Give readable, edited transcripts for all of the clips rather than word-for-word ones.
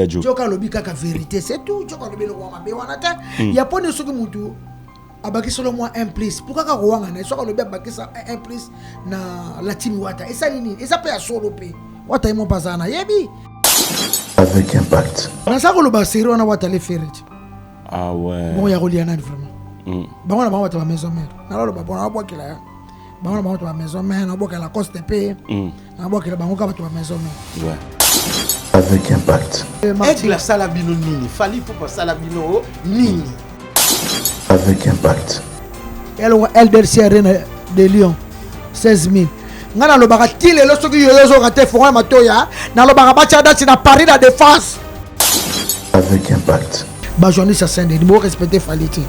Joka lobi kaka vérité, c'est tout. Joka lobi le wama be wanata. Ya pone soki mutu abaki solo moi un plus. Pourquoi ka wanga na soka lobi abaki ça un plus na la team wata. Et ça nini? Et ça peut solo pe. Wata imo pasana yebi. Avec impact. Na ça ko loba seri wana wata le ferret. Ah ouais. Bon ya rolia na vraiment. Ba wana ba wata maison mère. Na lo ba bon na boki la. Ba wana ba wata maison mère, na boki la coste pe. Na boki la ba ngoka wata maison mère. Ouais. Avec impact. Aigle la salabino nini, fali pour pas salabino nini. Avec impact. LDLC Arena de Lyon 16 000. Ngana lo baka tile lo soki yo zo kate fonga matoya na lo baka bacha dati na Paris la défense. Avec impact. Ba journaliste à Saint-Denis, bo respecter Faliti.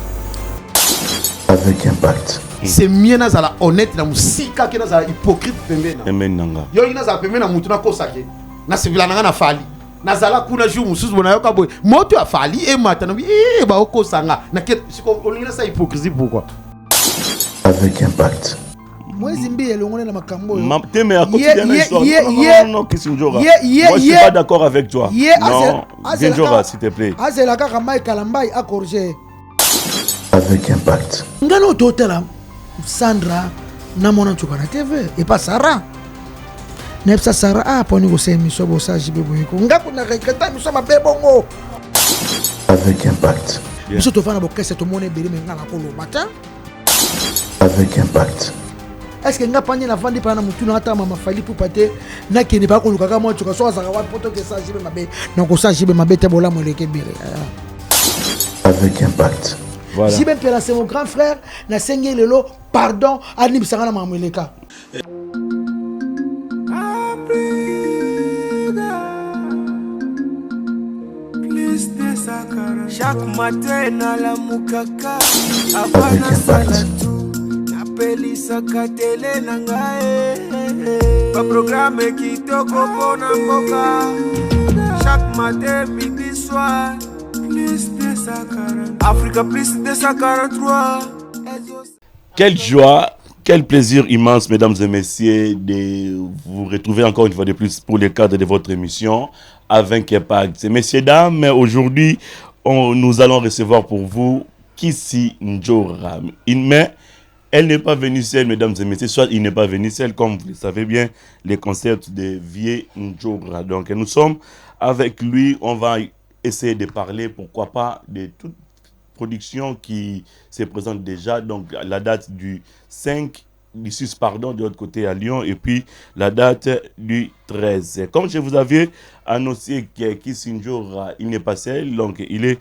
Avec impact. C'est mieux na zala honnête na musika ke na zala hypocrite pembena. Emenanga. Yo ina za pembena mutu na kosake. Na sivila na fali. Na zala kuna ju mususu bona yo kaboy. Moto afali e mata na ba okosanga. Na ke siko olingina sa hypocrisie pourquoi? Avec impact. Moi zimbi elongone na makambo. Teme à quotidien non Kisinjora. Moi je suis pas d'accord avec toi. Non, Kisinjora s'il te plaît. Azela kaka mai kalambai a corriger. Avec impact. Ngano totela Sandra na mona chukana TV et pas Sarah. Nepsa Sarah a poni ko semi so bo sa jibe boyiko. Ngaku na regreta mi so ma bebongo. Avec impact. Biso to fana bo kese to mona beri me ngala ko lo mata. Avec impact. Est-ce que nga panye na vandi pa na mutu na ata mama fali pour pate na kene ba ko lukaka mo chuka so azaka wa poto ke sa jibe mabe na ko sa jibe mabe te bola mo leke bere. Avec impact. Voilà. Jibe Pela c'est mon grand frère na sengé lelo pardon ani bisanga na mameleka. Chaque matin na la mukaka avana salatu na pelisa katele na ngae pa programme kitoko pona mboka chaque matin midi soir plus de 140 Africa plus de 143. Quelle joie, quel plaisir immense, mesdames et messieurs, de vous retrouver encore une fois de plus pour le cadre de votre émission avec Impact. Messieurs, dames, aujourd'hui, nous allons recevoir pour vous Kisinjora. Mais elle n'est pas venue seule, mesdames et messieurs, soit il n'est pas venu seul, comme vous le savez bien, les concepts de Vie Njora. Donc nous sommes avec lui, on va essayer de parler, pourquoi pas, de toute production qui se présente déjà, donc la date du 5, du 6, pardon, de l'autre côté à Lyon, et puis la date du 13. Comme je vous avais annoncé que Kisinjora, il n'est pas seul, donc il est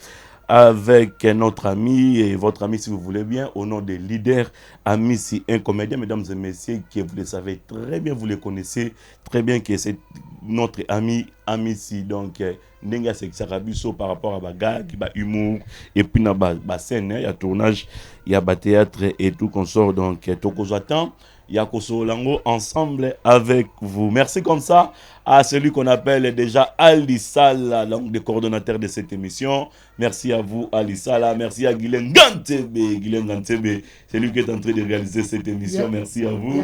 avec notre ami, et votre ami si vous voulez bien, au nom de Leader Amissi, un comédien, mesdames et messieurs, que vous le savez très bien, vous le connaissez très bien, que c'est notre ami Amissi. Donc, Nenga Sexarabiso par rapport à Baga, qui va humour, et puis dans la scène, il y a tournage, il y a théâtre et tout qu'on sort. Donc, Tokozatan, il y a Kosolango ensemble avec vous. Merci comme ça à celui qu'on appelle déjà Ali Sala, le coordonnateur de cette émission. Merci à vous, Ali Sala. Merci à Guylaine Gantebe. Guylaine Gantebe, c'est lui qui est en train de réaliser cette émission. Merci à vous.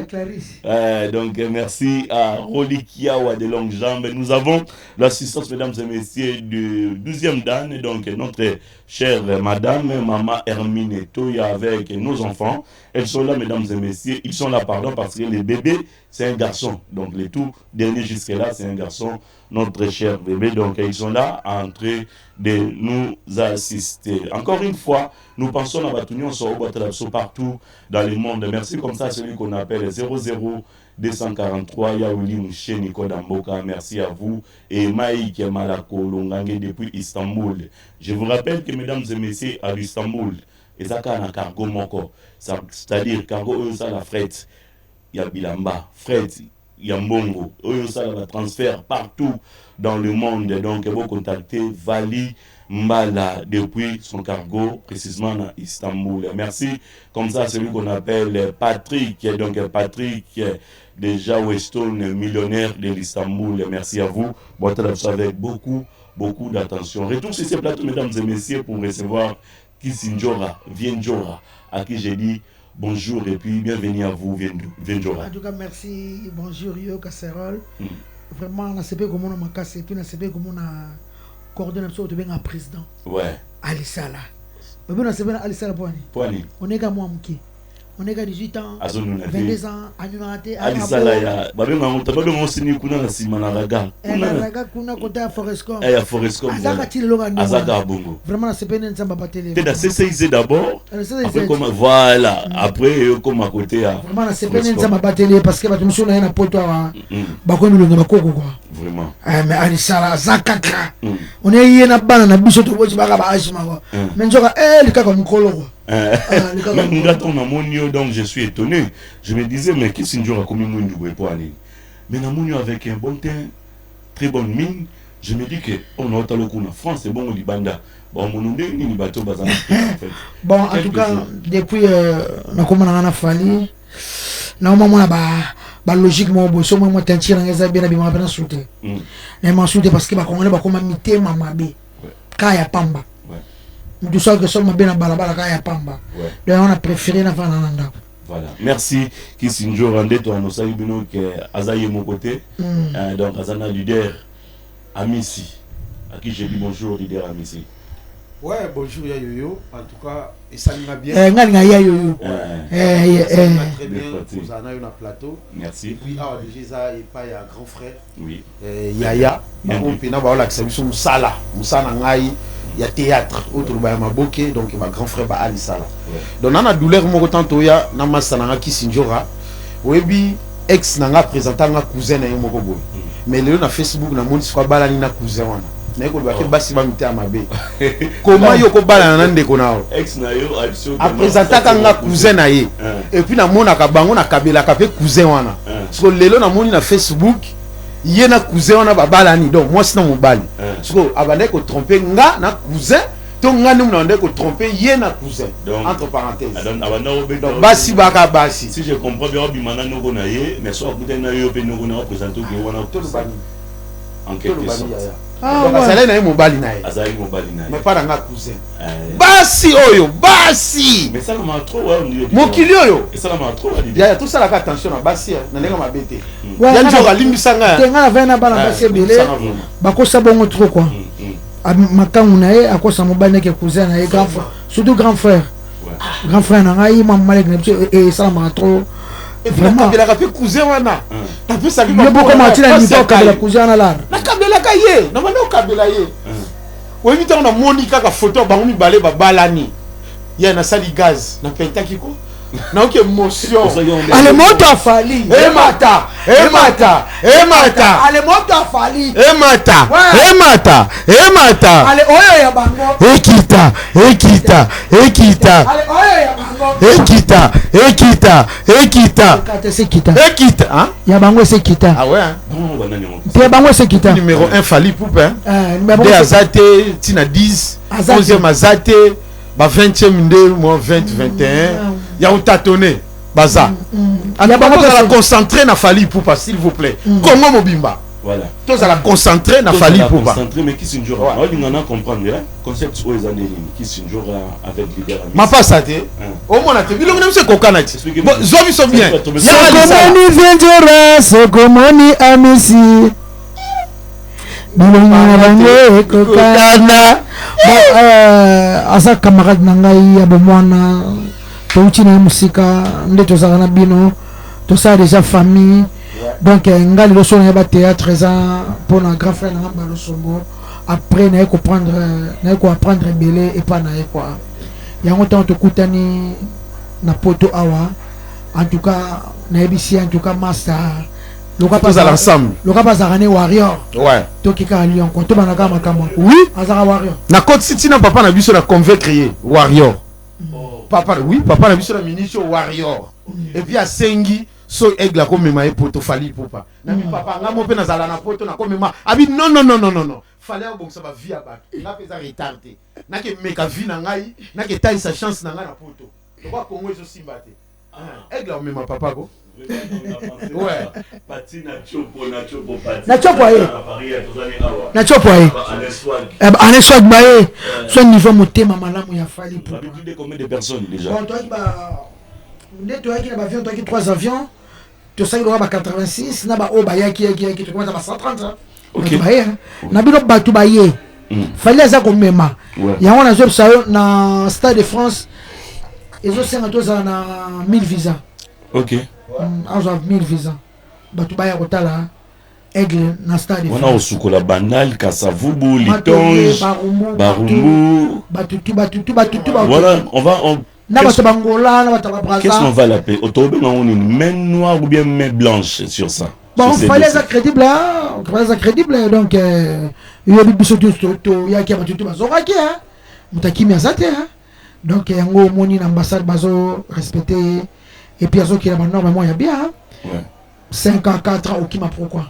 Donc, merci à Roli Kiawa de Longue Jambe. Nous avons l'assistance, mesdames et messieurs, du 12e Dan, donc notre chère madame, maman Hermine Toya avec nos enfants. Elles sont là, mesdames et messieurs. Ils sont là, pardon, parce que le bébé, c'est un garçon. Donc, les tout derniers jusque-là, c'est un garçon, notre cher bébé. Donc, ils sont là en train de nous assister. Encore une fois, nous pensons à Batunion sur partout dans le monde. Merci comme ça à celui qu'on appelle 00243 Yaouli Mouché Nicolas Mboka. Merci à vous. Et Maïk Malako Longange depuis Istanbul. Je vous rappelle que, mesdames et messieurs, à Istanbul, et ça, un cargo moko, c'est-à-dire cargo, ça la fret, il y a Bilamba, fret, il y a Mbongo, ça la transfert partout dans le monde. Donc, vous contactez Vali Mbala depuis son cargo, précisément à Istanbul. Merci. Comme ça, celui qu'on appelle Patrick, donc Patrick, déjà Weston, millionnaire de l'Istanbul. Merci à vous. Bon, avec beaucoup d'attention. Retour sur ces plateaux, mesdames et messieurs, pour recevoir Kisinjora, Vienjora, à qui j'ai dit bonjour et puis bienvenue à vous, Vienjora. En tout cas, merci, bonjour Yo Casserole. Vraiment, on a sapé comment on m'a cassé, puis on a sapé comment coordonne so to benga président Ouais. Alisala babe na sebena Alisala Poani. on est gars moi mki on est gars 18 ans Azonuna 22 ans anyunate Alisala ya babenga on sini kuna na sima na raga. kuna kota Forescom Ya Forescom. azaka tilonga ndo Azaka bongo. vraiment na sebena nzamba batele T'es dans CCIZ d'abord. CCIZ. Après comme voilà, après comme à côté à vraiment na sebena nzamba batele parce que batu musuna na poto wa bakomi longa bakoko quoi vraiment. mais Alisala zakaka on est yena bana na biso to bochi baka ba ashima quoi mais nzoka likaka mukolo quoi Donc je suis étonné. Je me disais, mais qui s'injure à commis moins du Boepoani? Mais Namunio avec un bon teint, très bonne mine, je me dis que on a autant en France, c'est bon au Libanda. Bon, mon nom est ni bateau bazar. Bon, en tout cas, depuis na comment on a fallu, na moment là ba logiquement bon, so moi tentir na eza bien na bien sauter. Na m'a sauter parce que ba congolais ba comme mité mamabe. Kaya pamba. Tout ça que seulement bien balabala kaya pamba. Donc on a préféré na vana nanda. Voilà. Merci Kisinjo Randé toi nous salut bino que Azaye mon côté. Donc Azana leader Amissi. À qui j'ai dit bonjour leader Amissi. Ouais, bonjour Yayoyo. En tout cas, et ça m'a bien. Ngali Yayoyo. Très bien. Vous en avez un plateau. Merci. Oui, alors déjà et pas un grand frère. Oui. Yaya. On peut n'avoir l'accès sur Moussala. Moussala Ngai. Il y a théâtre autre ba maboke donc ma grand frère ba Alisala. Donc na douleur mo tanto ya na masana Kisinjora. Webi ex nanga présenter nga cousin na yemo boy. Mais le na Facebook na moni kwa bala ni na cousin wana. Na ko ba ke basi ba mité amabe. Comment yo ko bala na ndeko nao? Ex na yo action. A présenter nga cousin na ye. Et puis na mona ka bango na kabela ka pe cousin wana. So lelo na moni na Facebook il na cousin wana babala ni donc moi sinon mon bali parce que abandé ko tromper nga na cousin to nga ni mnande ko tromper na cousin donc, entre parenthèses donc basi baka basi si je comprends bien bimana no na ye mais soit peut na yo pe no na représenter que wana to bani en quelque sorte donc azali na mon bali na ye azali mon bali na ye mais pas nga cousin basi oyo basi mais ça m'a trop ouais mokili oyo et ça m'a trop ya tout ça la attention na basi na nenga mabete ya njo alimbisa nga tenga vena bana basi belé bakosa bongo trop quoi makangu na ye akosa mobali ke cousin na ye grand frère surtout grand frère na ngai maman malek et ça m'a trop vraiment kabela ka pe cousin wana ta pe ça lui mais beaucoup matina ni pas kabela cousin na la na kabela ka ye na bana kabela ye oui mi tanga moni kaka photo bango mi balé ba balani ya na sali gaz na pentaki ko na ok émotion ale moto afali emata ale moto afali emata ale oyo ya bango ekita ale oyo ya bango ekita hein ya bango c'est kita ah ouais te bango c'est kita numéro 1 fali poupe de azate tina 10 11e azate ba 20e nde mo 20 21 ya utatonné baza ala bango la concentrer na fali poupa s'il vous plaît comment mobimba voilà tous à la concentrer na fali poupa concentrer mais qui s'injure on va comprendre hein concept aux années qui s'injure avec leader ma pas ça te au moins na te bilongo na mse kokana ti zobi so bien ya komani ventura so komani amisi bilongo na bango kokana asa camarade na ngai ya bomwana touti na musika nde tozala na bino tosala déjà famille donc nga lelo so na ba théâtre eza mpona grand frère na nga balosongo après naye koapprendre ebele epa na ye quoi yango ntango tokutani na poto awa en tout cas nayebisi en tout cas master loka bazalaka ne warrior ouais tokika lion ko tobanaka makambo oui azaka warrior na côte city na papa na biso na convaincre ye warrior papa oui papa na biso na ministre warrior et puis asengi so aigle ko mema e poto fali popa na mi papa nga mo pe na zala na poto na ko mema abi non fallait bon ça va vie abat na pesa retardé na ke meka vie na ngai na ke taille sa chance na ngai na poto to ba Congo zo simbate aigle ko mema papa ko ouais patina chopo na chopo ane swag baye so niveau motema malamu ya fali popa combien de personnes déjà nde toyaki na bavion toyaki 3 avions tosali loka ba 86 na ba o bayaki to commence ba 130 ok baye na bino bato baye fallait ça comme même Ouais. il y a un job ça na Stade de France ils ont 50 ans na 1000 visas Ok. en 1000 visas batu baya kotala aigle na Stade de On a France au Soukola Banal, Kassavubu, Litonge, Barumbu. batutu Voilà, na batu bangola na batu qu'est-ce qu'on Braza va l'appeler? Autour on une main noire ou bien main blanche sur ça. bon Sur ces fallait dossiers. ça crédible hein fallait ça crédible donc il y a biso to ya ki batutu bazora ki hein mutaki miazate hein donc yango moni na ambassade bazo respecter et puis azo ki na normalement ya bien hein? Ouais. 5 ans 4 ans au kima pourquoi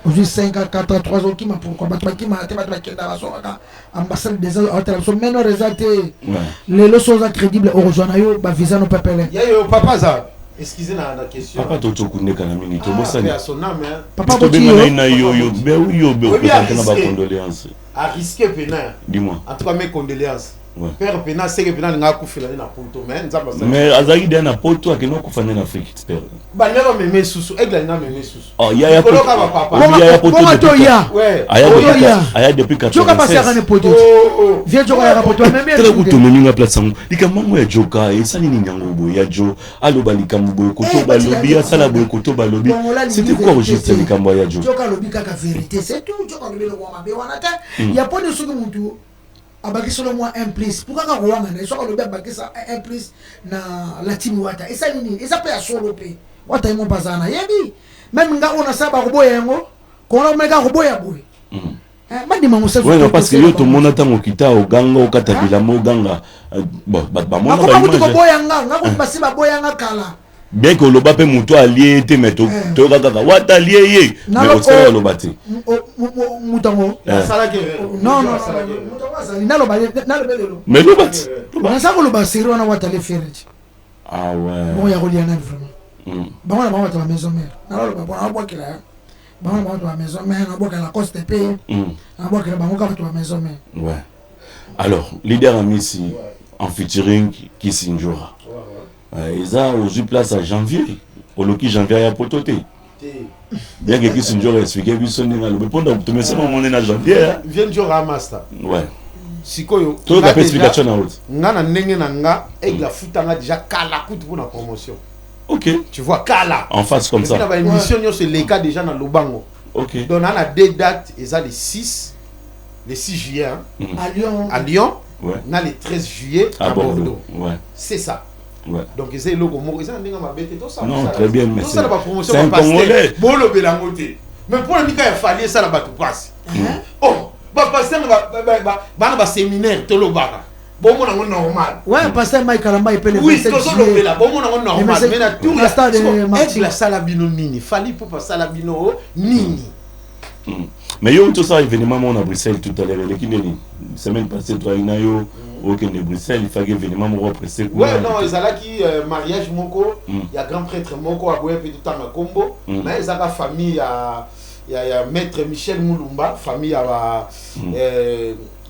aujourd'hui 5 ans 4 ans 3 ans au kima pourquoi batu bakima te batu bakenda bazora ambassade des hôtels so meno resate Ouais. les leçons crédibles au rejoindre yo ba visa no pepele Ya yo papa za. Excusez na question. Papa Toto Kundeka na minute. Ah, Bosani. à son âme, hein. papa To boti benga yo na yo ben oui yo be Oui, bien présenter na ba risqué. condoléances. À risquer pénal. Dis-moi. En tout cas, mes condoléances. Ouais. Père pénal, c'est que pénal n'a pas fait la Punto, mais nous avons Mais azaki dia na poto akeno kufanya na Afrique expert. Bah, il y a mes sous, aigle n'a mes sous. Oh, il y a poto. papa. Il y a poto. Bonga to ya Ouais. ya. Depuis joka pasi akane 96. poto Oh, viens joka ya poto même Très kuto meminga place sango. Likambo ya joka esali ni nyango bo ya jo. Aloba likambo bo koto balobi ya sala bo koto balobi. C'était quoi au juste likambo ya jo? joka lobi kaka vérité c'est tout joka lobi lo mabe wana ta ya pone soki mutu abaki solo moi un plus pourquoi ka roanga na soka lobi abaki ça un plus na latimi wata esa nini esa pe ya solo pe wata imo bazana yebi même nga ona saba roboya yango kono meka roboya boy bandima mosasu Ouais, non, parce que yo tout le monde attend au kita au ganga au katabila mo ganga. Bon, bah mon akoma mutu koboya nga kuti basi baboya nga kala bien que loba pe muto allié te meto to kaka wata allié ye mais au sala loba te. mutango ça là que. non mutango azali naloba lelo Mais loba te. naza koloba seri wana wata le fereti Ah bon ouais. ya kolia nani vraiment bango na bango bato ba maison mère naloba bon abwakela bango na bango bato ba maison mère nabwakela la coste pe nabwakela bango kaka bato ba maison mère Ouais. Alors, leader Amissi en featuring Kissinjora. Ils ont eu place à janvier. Au Loki janvier à Pototé. Bien que Kissinjora explique que son n'est pas pendant que tu me sais mon est en janvier. Viens du ramasta. Ouais. Sikoyo. Toi la explication en haute. Nga na ndenge na nga et la futanga déjà kala kutu pour la promotion. OK. Tu vois kala. En face comme ça. Il y a une émission c'est les cas déjà dans Lobango. OK. Donc on a deux dates et ça les 6 juillet hein, à Lyon. Ouais. On a les 13 juillet À Bordeaux. Ouais. C'est ça. Ouais. Donc ils ont le logo ils ont ndenge ma bête tout ça. Non, très bien, mais tout ça la promotion c'est un Congolais. Bon le belangoté. Mais pour le mika il fallait ça la bateau passe. Oh, bah passer ba séminaire to lo baka. Bon mon ngo normal. ouais pasteur Mike Kalamba il peut le Oui, tout ça le là. Bon mon ngo normal. Mais na tout la stade de la salabino nini. Fallait pour pas salabino nini. Mais yo tout ça événement on a Bruxelles tout à l'heure l'équipe semaine passée toi ina yo aucun de Bruxelles il fallait événement on repressé. Ouais non, ils allaient qui mariage moko, il y a grand prêtre moko à boyer tout temps à Combo. Mais ils ont famille il y a maître Michel Moulumba, famille à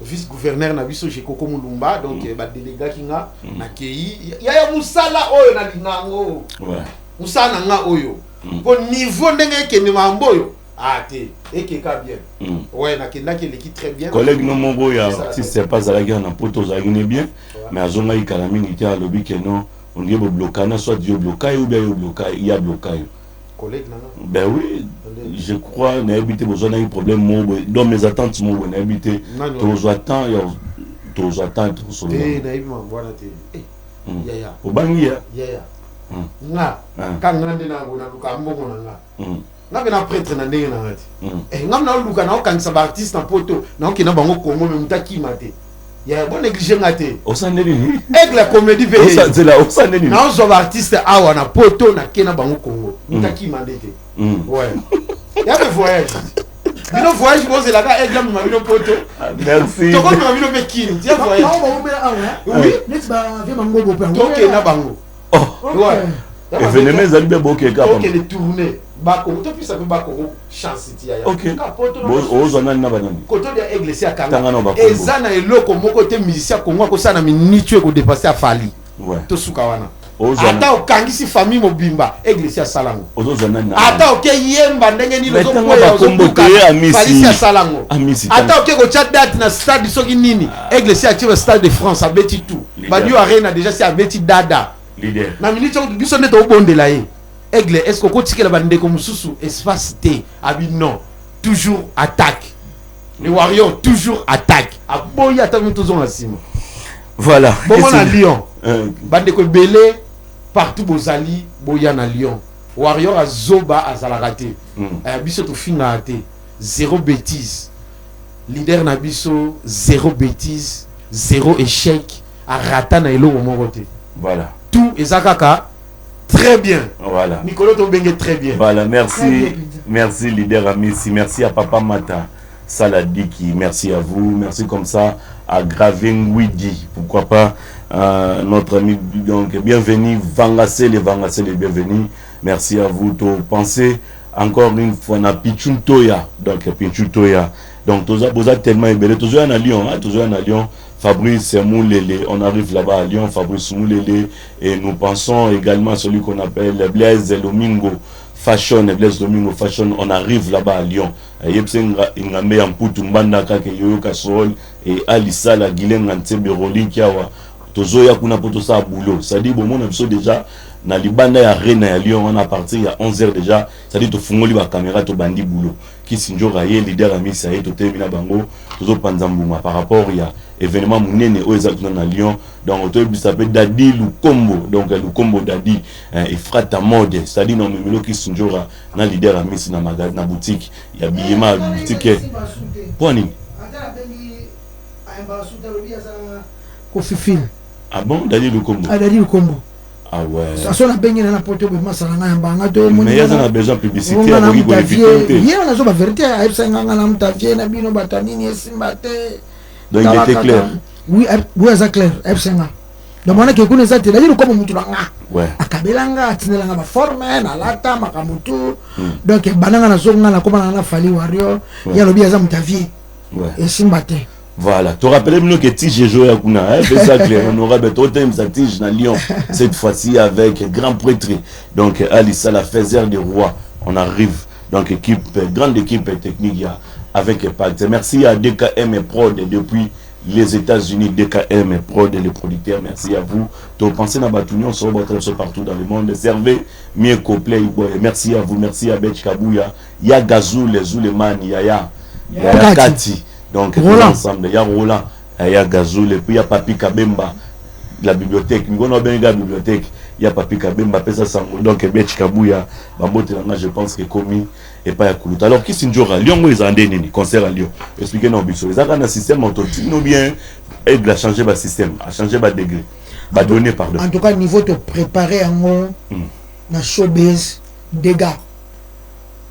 vice-gouverneur na biso Jekoko Moulumba donc ba délégat kinga na kei il y a musala oyo na linango. Ouais. Musala nga oyo. Pour niveau ndenge ke ni mamboyo. Ah t'es et qui est bien. Ouais, na qui l'équipe très bien. Collègue non mon boya, si c'est pas à la guerre na poto ça gagne bien, mais à zona il kalamini il y a lobby que non, on dit blocana soit Dieu blocage ou bien il blocage, il y a blocage. Collègue non. Ben oui, je crois n'a habité besoin d'un problème mon dans mes attentes mon n'a habité. Tous attend tous attentes sur le. Eh na ibi mangwana te. Ya ya. Obangi ya. Ya ya. Nga quand ngande na ngona luka mbongo na nga. Nga bena prêtre na ndenge na ngati. Nga na luka na okanisa ba artiste na poto na okina bango Congo me mutaki mate. Ya bon négliger ngate. Osandeli ni. Avec la comédie ve. Osandela osandeli. Na ozo ba artiste awa na poto na kena bango Congo. Mutaki mandete. Ouais. Ya be voyage. Bino voyage boze la ga egla ma bino poto. Merci. To ko ma bino be kin. Dia voyage. Oui. Net ba vie mango bo pe. Donc na bango. Oh. Ouais. Événement zalbe boke ka. Donc les tournées. Bako to pisa pe bako chance ti ya. OK. Ozo nani na banani. Koto dia église akanga. Tangana ba. Ezana eloko moko te musicien Congo ko sana minitu ko dépasser a Fali. Ouais. To suka wana. ata okangisi famille mobimba église ya salango ozozana ata oke yemba ndenge nini Falisi ya salango ata oke kotia date na stade soki nini église ya tia stade de France abeti tout badio arena déjà c'est abeti dada leader na minute biso nete obondela ye aigle est-ce que kotikela bandeko mususu espace T abi non toujours attaque les warriors toujours attaque aboyi ata minute ozonga sima voilà bon on a Lyon bandeko belé partout bozali boya na Lyon warrior azoba azalakate biso to finga te zéro bêtise leader na biso zéro bêtise zéro échec a rata na eloko moko te voilà tout ezakaka très bien voilà Nicolas Tobenge très bien voilà merci leader Amissi merci à Papa Mata Saladiki merci à vous merci comme ça à Graving Widi pourquoi pas notre ami donc bienvenue Vangasele bienvenue merci à vous to pensez encore une fois na Pichuntoya donc Pichuntoya donc tous vous tellement ébélé tous à Lyon Fabrice Moulele, on arrive là-bas à Lyon, Fabrice Moulele, et nous pensons également à celui qu'on appelle Blaise Domingo Fashion, on arrive là-bas à Lyon. Et Alissa la Guilen Nantebe Rolling Kiawa, Tozoya Kuna Potosa boulot. Ça dit, bon, on a déjà, na libanda ya Reine à Lyon, on a parti il y a 11h déjà, ça dit, to fungoli ba caméra, to bandi boulot. Qui sinjo raye, leader ami, ça y est, to termina bango, tozo panzambuma. Par rapport, il y a événement mounene au exactement à Lyon, donc on s'appelle Dadi Lukombo, donc Lukombo Dadi, il fera ta mode, c'est-à-dire, non, mais qui sinjo na leader ami, na magasin, na boutique, il y a billet, boutique, point. Ah bon, Dadi Lukombo. Ah, Dadi Lukombo. Ah ouais. Ça sonne à baigner dans la porte de Massalanga et Banga. Mais il y a besoin de publicité. Il y a une vérité à Epsanga, Namtavie, Nabino Batanini, Simbate. Donc il était clair. Oui, c'est clair, Epsanga. Donc on a quelqu'un qui a dit comme Moutulanga. Ouais. À Kabelanga, Tinelanga, Forme, à Lata, Makamutu. Donc Bananga, la Zonga, la Commandant Fali Wario, il y a le biais Namtavie. Ouais. Et Simbate. Voilà, tu rappelles que Tige joué à Kuna, on aura besoin de Tige à Lyon, cette fois-ci avec grand prêtre, donc Alissa la Faisaire des Rois, on arrive, donc grande équipe technique avec Pacte. Merci à DKM et Prod depuis les États-Unis, DKM et Prod les producteurs, merci à vous. Tu pensez à Batunion, sur partout dans le monde, servez mieux couplé, merci à vous, merci à Betch Kabouya, ya Gazou, les Zouleman, ya Kati. Donc, ensemble, il y a Roland, il y a Gazoul, et puis il y a Papi Kabemba, la bibliothèque. Nous avons bien la bibliothèque, il y a Papi Kabemba, donc Betch Kabouya, je pense que commis et pas à Koulout. Alors, qui s'est dit Lyon, ils ont un concert à Lyon. Expliquez-nous, ils ont un système autotune ou bien il a changé le système, a changé le degré, va donner pardon. En tout cas, niveau de préparer en na showbiz, dégâts.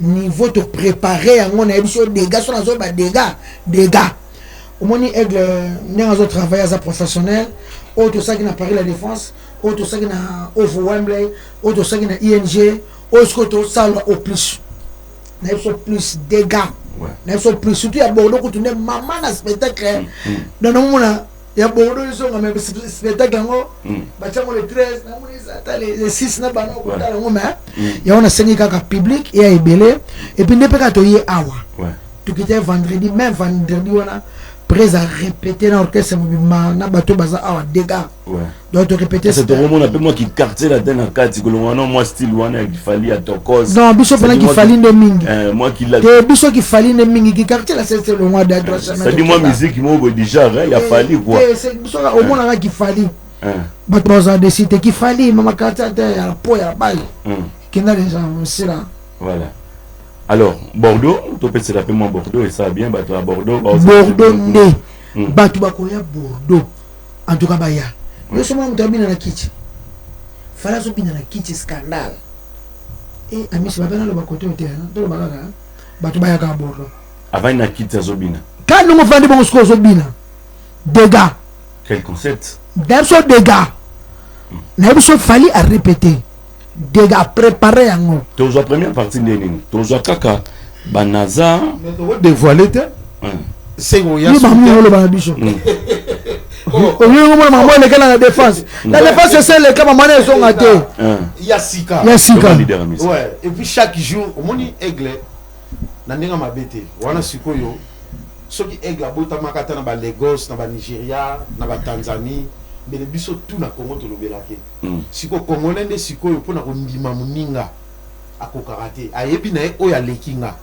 Niveau de préparer à mon avis sur des gars sur la zone des gars au moins aigle n'a pas travaillé à professionnel autre ça qui n'a pas la défense autre ça qui n'a over Wembley autre ça qui n'a ING autre ça au plus n'a pas plus des gars n'a pas plus surtout à Bordeaux quand on est maman à spectacle dans le monde il y a Bordeaux ils sont même spectacle bachamo le 13 les 6 na bana ko tala ngoma ya on a saigné kaka public et a belé et puis ne pas toyer awa tout qui était vendredi même vendredi on a prêt à répéter dans l'orchestre na bateau baza awa dégâts donc répéter c'est vraiment un peu moi qui quartier la dernière carte que l'on non moi style wana qui fallait à Tokos non biso pendant qui fallait de mingi moi qui la biso qui fallait de mingi qui quartier la c'est le mois d'adresse ça dit moi musique moi déjà il y a fallu quoi c'est biso au moins là qui fallait but on décidé qu'il fallait maman quartier à la po ya bail qui n'a les gens aussi là voilà. Alors, Bordeaux, tu peux se rappeler moi Bordeaux et ça bien, bah tu à Bordeaux. Bordeaux, bah tu vas courir Bordeaux. En tout cas, bah ya. Le sommet on termine dans la kitchen. Fallait se bien dans la kitchen scandale. Et ami c'est pas dans le côté au terrain, dans le magasin. Bah tu vas y aller à Bordeaux. Avant il n'a quitté Zobina. Quand nous vendons bon score Zobina. Dégâts. Quel concept? D'abord dégâts. N'abord fallait à répéter. Dégâts préparés en haut. Tu as la première partie de l'année. Tu as Kaka, Banaza. Dévoilé, c'est où il y a olingo mona maman le kala na défense la défense c'est le kama maman ils ont até Yasika ouais et puis chaque jour omoni aigle na ndinga mabete wana sikoyo soki aigle abota makata na ba Lagos na ba Nigeria na ba Tanzanie mais biso tout na Congo to lobelake siko congolais nde sikoyo pona ko ndima muninga akokarate ayebi na e oya lekinga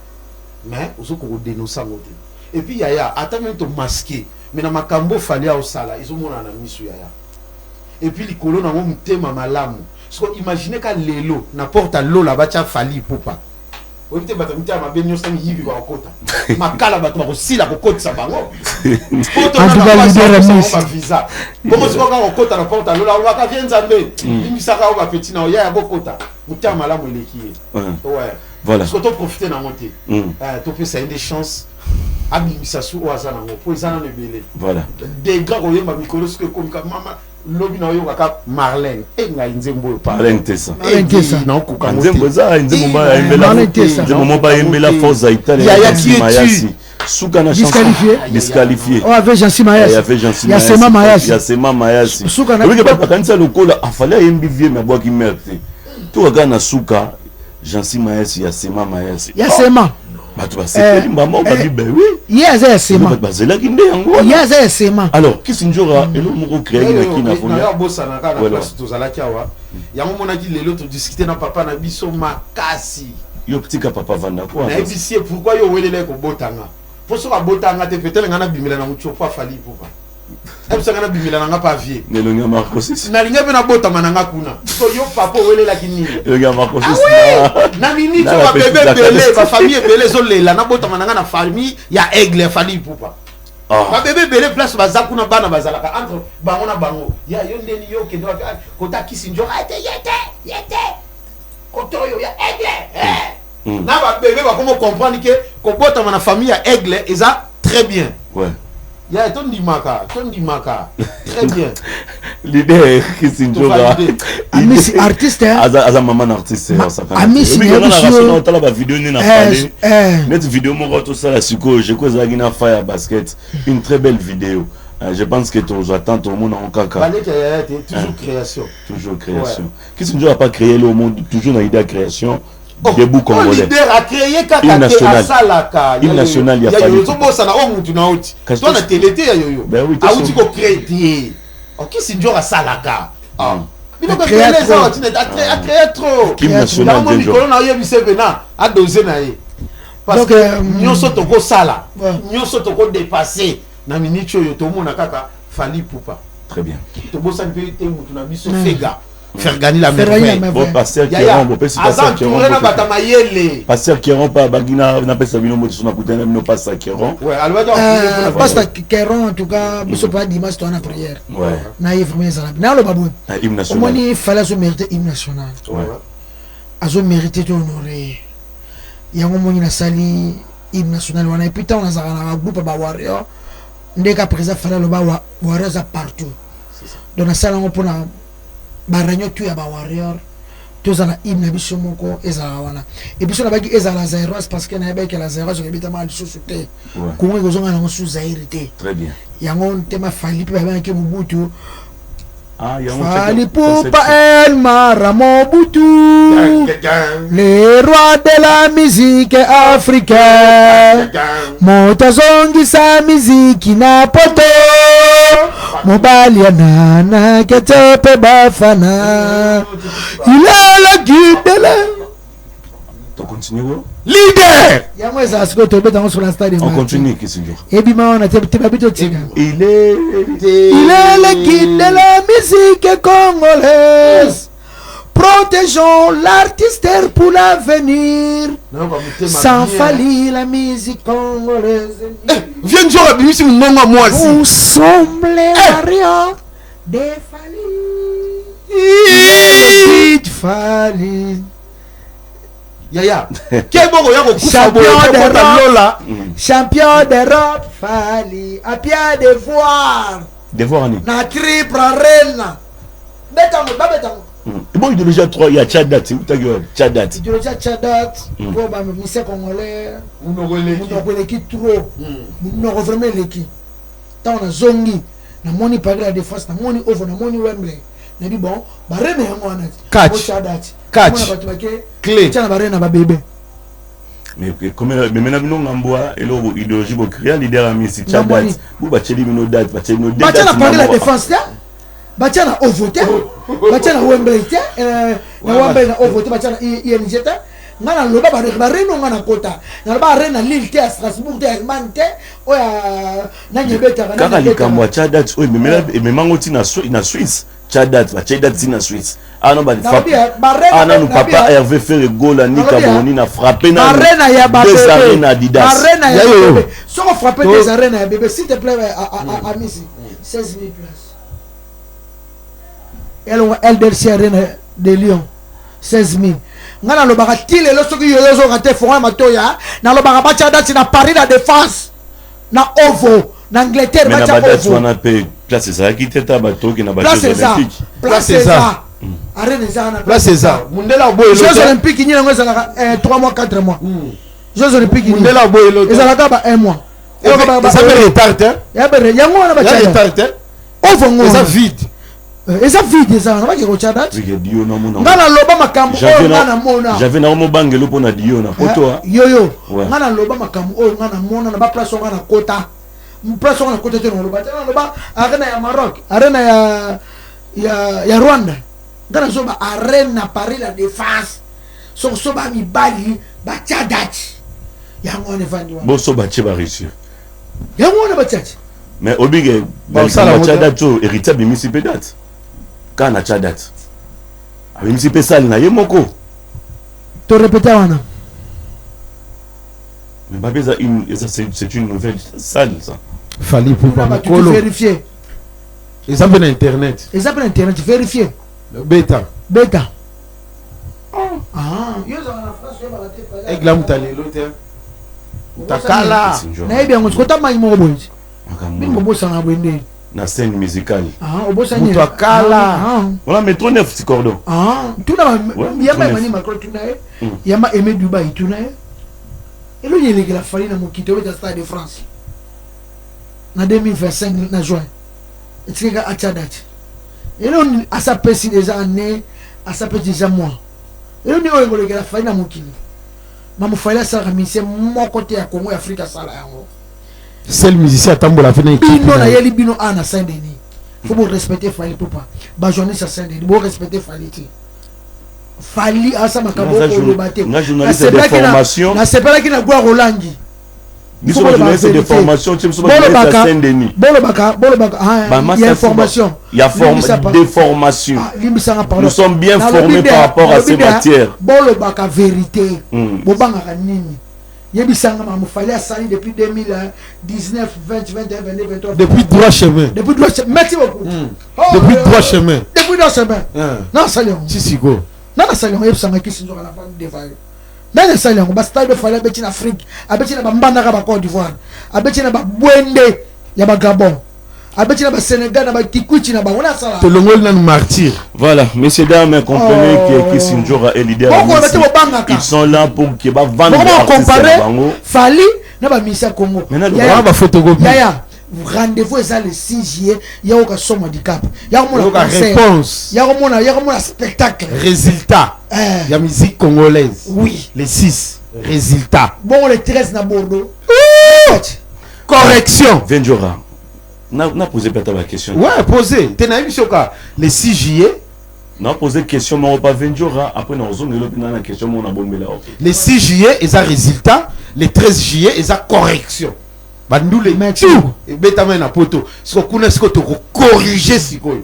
mais osoko ko dénoncer ngote et puis yaya ata même to masqué mais na makambo fali au sala ils ont mona na misu yaya et puis likolo na mo mutema malamu so imaginez ka lelo na porta lola bacha fali popa oyite bata mutema benyo sami hivi ba okota makala bato ba kosila kokotisa bango poto na visa como se ko okota na porta lola ba ka vienza mbe imisaka ba petit na yaya bokota mutema malamu elekiye ouais voilà so to profiter na monter to peut ça une chance abimisasu oaza nango po ezana lebele voilà des grands oyemba mikolo ce que comme mama lobi na yo kaka Marlène enga nzembo pa Marlène Tessa na okuka nzembo za nzembo ba embela nzembo ba embela forza italia ya Mayasi suka na disqualifié oh avec Jansi Mayasi ya Sema Mayasi suka na oui ba kanisa lokola afale yembi vie na bwa ki merte to kaka na suka Jansi Mayasi ya Sema Mayasi ya Sema bato basepeli mbamba babibe oui yeza Sema bazelaki nde yango yeza Sema alors kisinjora elo moko créer na kina fona ya bossa na kana place tozalaki awa yango monaki lelo to discuter na papa na biso makasi yo petit papa vanda quoi na ebisie pourquoi yo welele ko botanga poso ka botanga te peut-être ngana bimela na muchopo afali popa ebisa ngana bimela na pa vie nelo nya Marcos na linga pe na botama na kuna so yo papa welela kinini yo nya Marcos na minute ba bébé belé ba famille belé zo lela na botama na famille ya aigle fali popa ba bébé belé place baza kuna bana bazalaka entre bango na bango ya yo ndeni yo kendo kota kisinjo yete kotoyo ya aigle na ba bébé ba comment comprendre que ko botama na famille ya aigle eza très bien ouais ya tondi maka très bien l'idée kisinjora amisi artiste aza maman artiste amisi na tala ba vidéo ni na parler net vidéo moko to sala siko je ko zagi na fire basket une très belle vidéo je pense que tu attends tout le monde en caca toujours création kisinjora pas créé le monde toujours dans l'idée de création debout congolais leader a créé kaka asalaka hymne national ya fali yo bossa na mutu na oti toi na télé te ya yoyo auti ko créer Kisinjora salaka bino ko créer ça oti a créé trop hymne national de Nicolas na yo bisevena a doser na ye parce que nyonso to ko sala nyonso to ko dépasser na minute yo to mona kaka fali pupa très bien to bossa mpe te mutu na biso fega faire gagner la merveille bon pasteur Kéron bon pasteur Kéron pasteur Kéron pas bagina na pesa bino moto na kutana bino pasteur Kéron ouais alors pasteur Kéron en tout cas biso pas dimanche to na prière ouais na yé vraiment ça na lo babou hymne national on fallait se mériter hymne national ouais azo mériter to honorer yango moni na sali hymne national wana et puis tant on a un groupe ba warrior ndeka président fallait le ba warriors à partout donc na sala on pour na baranyo tu ya ba warrior tozana hymne na biso moko ezala wana et biso na baki ezala zéro parce que na baki la zéro so kebita mal sous te kongo kozonga na sous zaire te très bien yango tema fali pe ba ki mubutu yango fali pupa el mara mobutu le roi de la musique africaine motazongi sa musique na poto mobali ya nana ketepe bafana il est le guide de la to continue leader ya moi ça ce que tu beta sur la stade on continue Kisinjora et puis on a te babito tika il est le guide de la musique congolaise protégeons l'artiste pour l'avenir sans faillir la musique congolaise viens jouer bimisi monga mwasi nous sommes les warriors des Fali yaya keboko yako kufa bola champion d'Europe Fali à pied devoir ni na triple arena betango babetango bon idéologie 3 il y a Tchadat c'est où ta gueule Tchadat idéologie Tchadat pour ba monsieur congolais munogole qui trop munoko vraiment leki tant on a zongi na moni Paris la Défense na moni Ovo na moni Wembley na bi bon ba reine yango wana Catch. Clé. Tiens ba reine ba bébé mais comme maintenant bino ngambwa elo idéologie bo créer leader ami si Tchadat bu ba cheli bino date ba cheli no date ba Paris la Défense ta ba tiens na Ovo ta ba tiens na Wembley ta na Wembley na Ovo ta ba tiens na ING ta ngana loba ba reine ngana kota na ba reine na Lille ta Strasbourg ta Allemagne ta oya na nyebeta kaka likambo Tchadat oy mais mango ti na Suisse Tchadat ba Tchadat ti na Suisse ah non bah non papa Hervé fait le goal à Nika Boni na frappé na deux arènes Adidas arène ya bébé si on frappe des arènes ya bébé s'il te plaît à Messi 16 000 places LDC arène de Lyon 16 000 ngana lo baka tile lo soki yo zo raté fora matoya na lo baka bacha date na Paris la Défense na Ovo na Angleterre bacha Ovo mais na pe place ça qui teta bato qui na bacha olympique place ça arène ça na place ça mundela boy Jeux olympiques ni ngo ça 3 mois 4 mois Jeux olympiques ni mundela boy lo ça ba 1 mois ça fait retard ya bere yango na bacha retard Ovo ngo ça vide eza vide ça na ba ke rochada dio na mona ngana loba makambo o ngana mona j'avais na mo bangelo pona dio na poto yo ngana loba makambo o ngana mona na ba place ngana kota place ngana kota te no loba tena loba arena ya Maroc arena ya Rwanda ngana so ba arena Paris la Défense so ba mi bali ba Tchadat yango ne vandi wa bo so ba che ba réussir yango na ba Tchadat mais obige ba Tchadat to héritier bimisi pedat kana Tchadat bimisi pe sali na yemoko to répéter wana mais ba beza c'est une nouvelle salle ça fallait pour pas vérifier exemple na internet vérifier bêta yo za na France yo ba te egla mutalelo te takala na bien on skota mai mo bonzi bingo bossa na bwende na scène musicale obossa ni takala voilà métro 9 petit cordon tuna yama mani makro tuna yama Aimé Dubaï tuna elo nyeleke la farina mokito au Stade de France na 2025 na juin etika a Tchadat elo asa pesi déjà année asa pesi déjà mois elo ni o ngoleke la farina mokili mamu fala sa remise mon côté ya Congo Afrique sala yango seul musicien tambola fena équipe bino na yeli bino ana Saint-Denis faut vous respecter Fali papa ba journaliste Saint-Denis vous respecter Fali Fali asa makabo ko lobate na journaliste de formation na sepela ki na gwa Rolangi biso journaliste de formation tu me so ba Saint-Denis bolobaka il y a formation il y a des formations nous sommes bien formés par rapport à ces matières bolobaka vérité bobanga nini yebisanga mamu Fali asali depuis 2019 20 21 22 23 depuis droit chemin merci beaucoup depuis droit chemin non salut si go nana salut yebisanga ki sinzo na bande devayo nana salut ba stade Fali abeti na Afrique abeti na bambanda ka ba Côte d'Ivoire abeti na ba Bwende ya ba Gabon abeti na ba Sénégal na ba Kikuchi na ba ona sala to longol na martyr. Voilà, messieurs dames, comprenez que Kisinjora est leader. Ils sont là pour que va vendre les artistes. Fali na ba misa Congo. Maintenant ba photocopie. Rendez-vous est le 6 juillet, il y a aucun somme handicap. Il y a aucun réponse. Il y a un spectacle. Résultat. Il y a musique congolaise. Oui. Les 6. Résultat. Bon, les 13 na Bordeaux. Correction. Venjora. n'a posé peut-être la question. Ouais, posé. Tu n'as vu ce cas. Le 6 juillet. Non, posé question, mais on va pas Venjora. Après, on a la question, mais on a bombé là. Le 6 juillet, ils ont résultat. Le 13 juillet, ils ont correction. Nous les mettons et bétamen na poto. Ce qu'on connaît, ce qu'on te corriger si quoi.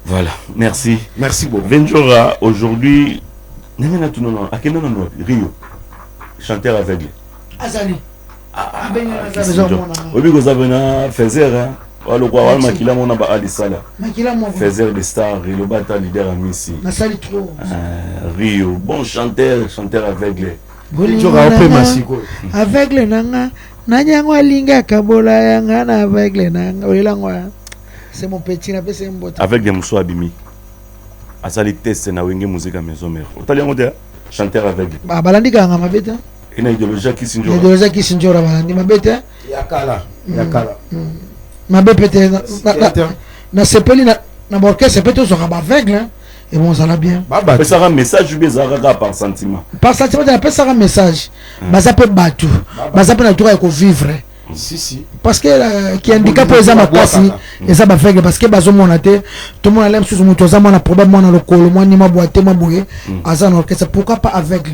Voilà, merci. Merci beaucoup. Venjora, aujourd'hui, Rio, chanteur aveugle. Azali. Oui, vous avez un Fezer. Le roi Makila mon aba Alisala. Fezer des stars, le bata leader à Missi. Rio, bon chanteur aveugle. Aveugle nanga. Nanyangwa linga kabola yanga na aveugle nanga. Olelangwa. C'est mon petit na pese mbota. Avec des mousso abimi. Asali test na wenge musique à maison mère. Otali ngote chanteur aveugle. Ba balandi kanga mabeta. Ina idéologie Kisinjora. Idéologie Kisinjora balandi mabeta. Yakala. Yakala. mabe pete na sepeli na orchestre pete ozwaka baaveugle et bon ça va bien apesaka un message ou bien ezalaka par sentiment apesaka message baza mpe bato baza mpe na toka ya kovivre parce que ki handicap eza makasi eza baaveugle parce que bazomona te tomona le mosusu moto aza mwana problème mwana lokolo mwa nima boye te mwa boye aza na orchestre pourquoi pas aveugle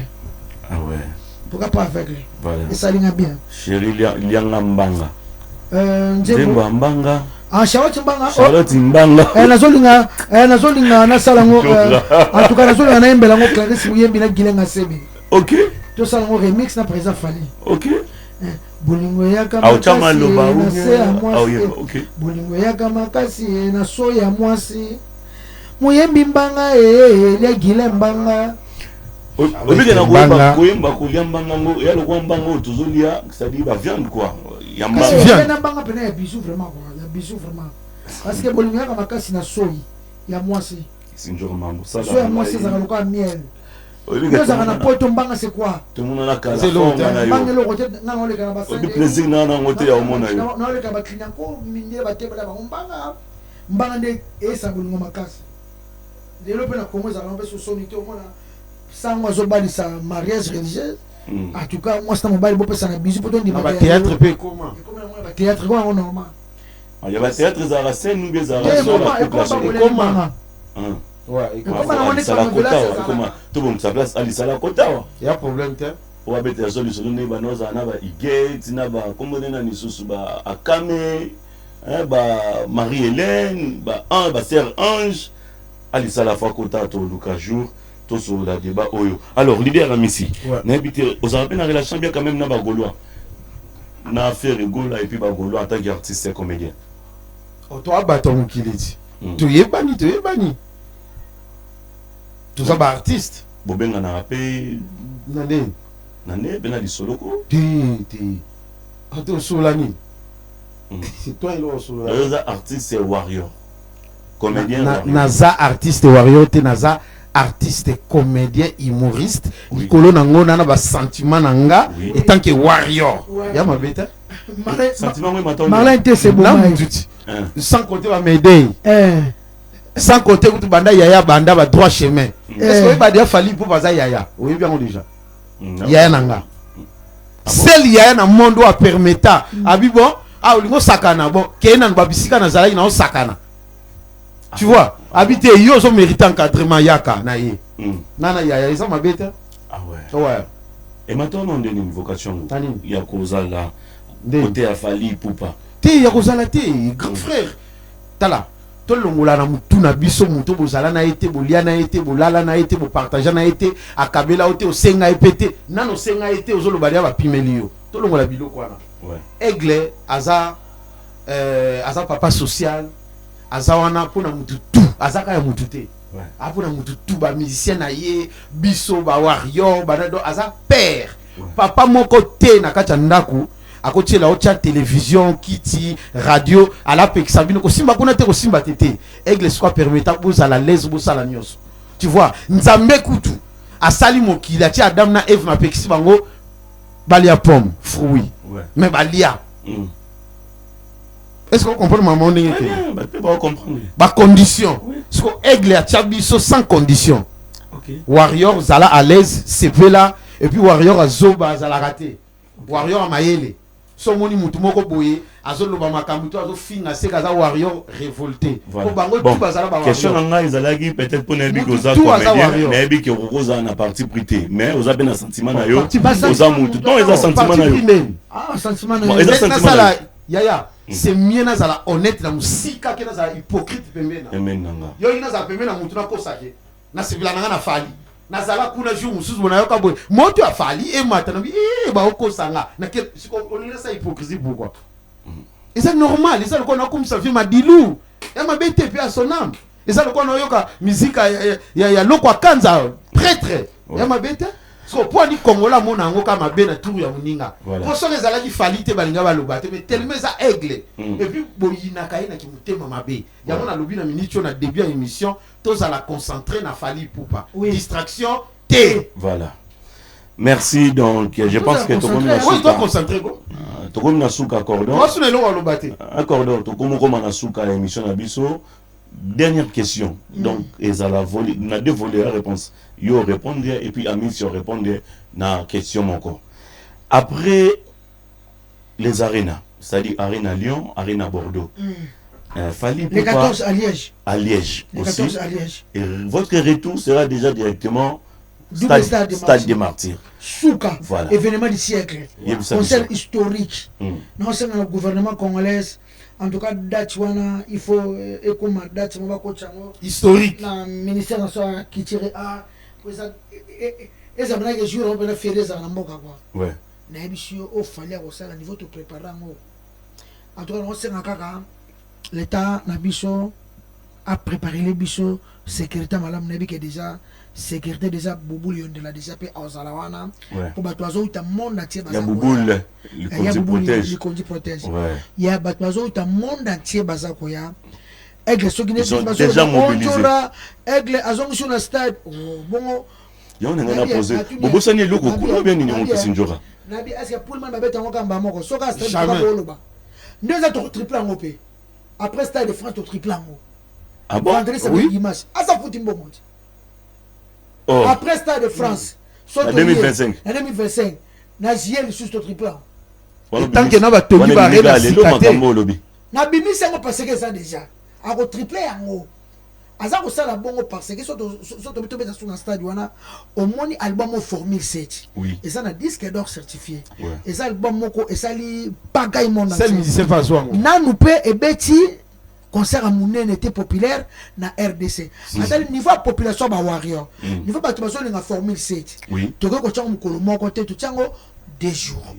pourquoi pas aveugle esalinga bien chéri lianga mbanga nzembo mbanga Charlotte Mbanga nazolinga nasala ngo en tout cas nazolinga naembela ngo Clarisse Muyembi na Gilenga Sebe OK to sala ngo remix na présent Fali OK bolingo ya kama bolingo ya kama kasi na soya mwasi Muyembi Mbanga ya Gilenga Mbanga obike na koyemba kolia mbanga ngo ya lokwa mbanga tozolia c'est-à-dire ba viande quoi ya mbanga mbanga pena ya bisou vraiment quoi ya bisou vraiment parce que bolingo ya kama kasi na soyi ya mwasi sinjoro mambo ça soya mwasi za lokwa miel Nous avons un pote mbanga c'est quoi? Tout le monde a la forme na yo. Mbanga lo côté na ngole kana basa. Obi plaisir na ngote ya omona yo. Na ngole kana baklinya ko minye bateba la mbanga. Mbanga nde esa bolingo makasi. Lelo pe na Congo za ngombe so sonité omona sango azobali sa mariage religieuse. En tout cas moi c'est mobile bo pesa na bisu poto ndi ba théâtre pe comment? Ba théâtre quoi normal. Il y a ba théâtre za la scène ou bien za comment? Ouais, et comment ça la kota comment tout bon ça place ali ça la kota il y a problème te on va mettre solution ne ba noza na ba igate na ba comme na ni susu ba akame ba Marie-Hélène ba sœur Ange ali ça la kota to Lucas jour to sur la débat oyo alors leader amisi na habité aux appels en relation bien quand même na ba gaulois na affaire gola et puis ba gaulois en tant qu'artiste et comédien toi baton kiliti tu yebani tout ça artiste bobenga na rapé nane bena di solo ko ato solani c'est toi il solo là artiste c'est warrior comédien naza artiste warrior te naza artiste comédien humoriste kolo nango na ba sentiment nanga et tant que warrior ya mabeta sentiment moi matin Marlin te c'est bon sans compter ba m'aider sans côté où tu banda yaya banda ba droit chemin est-ce que ba dia fali pour baza yaya oui bien déjà yaya nanga seul yaya na monde a permettre abi bon olingo sakana bon kena ba bisika na zala ina sakana tu vois habiter yo so mérite encadrement yaka na ye nana yaya ils sont mabeta ouais et maintenant on donne une vocation ya kozala côté a fali poupa te ya kozala te grand frère tala tout le monde na mutu na biso mutu bozala na été bolia na été bolala na été bo partager na été akabela ote osenga epete nano senga été ozolobalia ba pimelio tout le monde la biloko wana ouais aigle aza papa social aza wana pona mutu tout azaka ya mutu te ouais apona mutu tout ba musicien na ye biso ba warrior ba do aza père papa moko te na kati ndaku à côté la haute télévision kiti radio à la pexabino ko simba kuna te ko simba tete aigle soit permettant pour à la l'aise pour ça la nyos tu vois nzambe kutu asali mokila ti adam na eve na pexi bango balia pomme fruit mais balia est-ce qu'on comprend maman ndenge te ba comprendre ba condition parce que aigle a chabiso sans condition OK warrior zala à l'aise c'est là et puis warrior azoba zala raté warrior a mayele so moni mutu moko boye azoloba makambo to azofinga se kaza warrior révolté ko bango tout bazala ba question nga ezalaki peut-être pour nebi koza comédien nebi ke koza na partie prité mais oza bien na sentiment na yo oza mutu donc eza sentiment na yo sentiment na yo eza sentiment na yaya c'est mieux na zala honnête na musika ke na zala hypocrite pembena nanga yo ina za pembena mutu na kosake na sibila nanga na fali nazala kuna jour mususu bona yoka boy moto afali et matana ba okosanga na ke on laisse ça hypocrisie pourquoi et c'est normal et ça le connait comme ça vie madilu et ma bête puis à son âme et ça le connait yoka musique ya lokwa kanza prêtre et ma bête so pour ni kongola mona ngo kama bena tour ya muninga pour ça les alaki fali te balinga baloba te mais tellement ça aigle et puis boyina kaina ki mutema mabe ya mona lobi na minute na début à émission tous à la concentrer na fali poupa distraction T. Voilà. Merci donc je pense que tout le monde doit concentrer quoi tokomi na suka cordon. Moi, c'est le bâté. Un cordon, tokomi comme na suka l'émission na biso. Dernière question. Donc, on a deux volets à réponse. Yo répondre et puis Amis yo répondre na question encore. Après les arénas, c'est-à-dire Arena Lyon, Arena Bordeaux. Fali Les 14 à Liège. À Liège Les aussi. 14 à Liège. Et votre retour sera déjà directement Stade des Martyrs. Souka, Voilà. événement du siècle. Concert historique. Non, c'est le gouvernement congolais. En tout cas, date il faut écouter date Historique. Le ministère national qui tire à et ça veut dire que je vais faire des quoi. Ouais. N'importe au fallait au sein niveau de préparer en tout cas, on sait l'État a préparé les bichons, sécurité madame Nebi qui est déjà sécurité déjà Bouboul de la déjà paix aux Alawana pour battre ta monde entier. Il y a Bouboul, le conduit protège. Il y a battre ta monde entier bazakoya. Aigle ceux qui sont déjà mobilisés. Aigle azong sur le stade. Bon. Il y a un posé. Bobo Sani loko kuna bien ni on Kisinjora. Nabi est-ce que pour le monde babeta ngamba moko soka stade ba boloba. Deux autres triple en OP. Après stade de France au triple en haut. Ah bon? Oui. Ah ça fout une bonne monte. Oh. Après stade de France. En 2025. En 2025. Naziel sur ce triple en. Tant que n'a pas tenu barré la cité. Nabi mi c'est parce que ça déjà. A ko triple en haut. Aza ko sala bongo parce que surtout beta sur un stade wana au moni album Formule 7. Oui. Et ça na disque d'or certifié. Et ça album moko et ça li pagaille mon entier. C'est musicien façon. Na nous pe et beti concert à Mounen était populaire na RDC. À niveau population ba warrior. Niveau ba tubaso na Formule 7. Oui. Toko ko tchango mukolo moko te tu tchango 2 jours.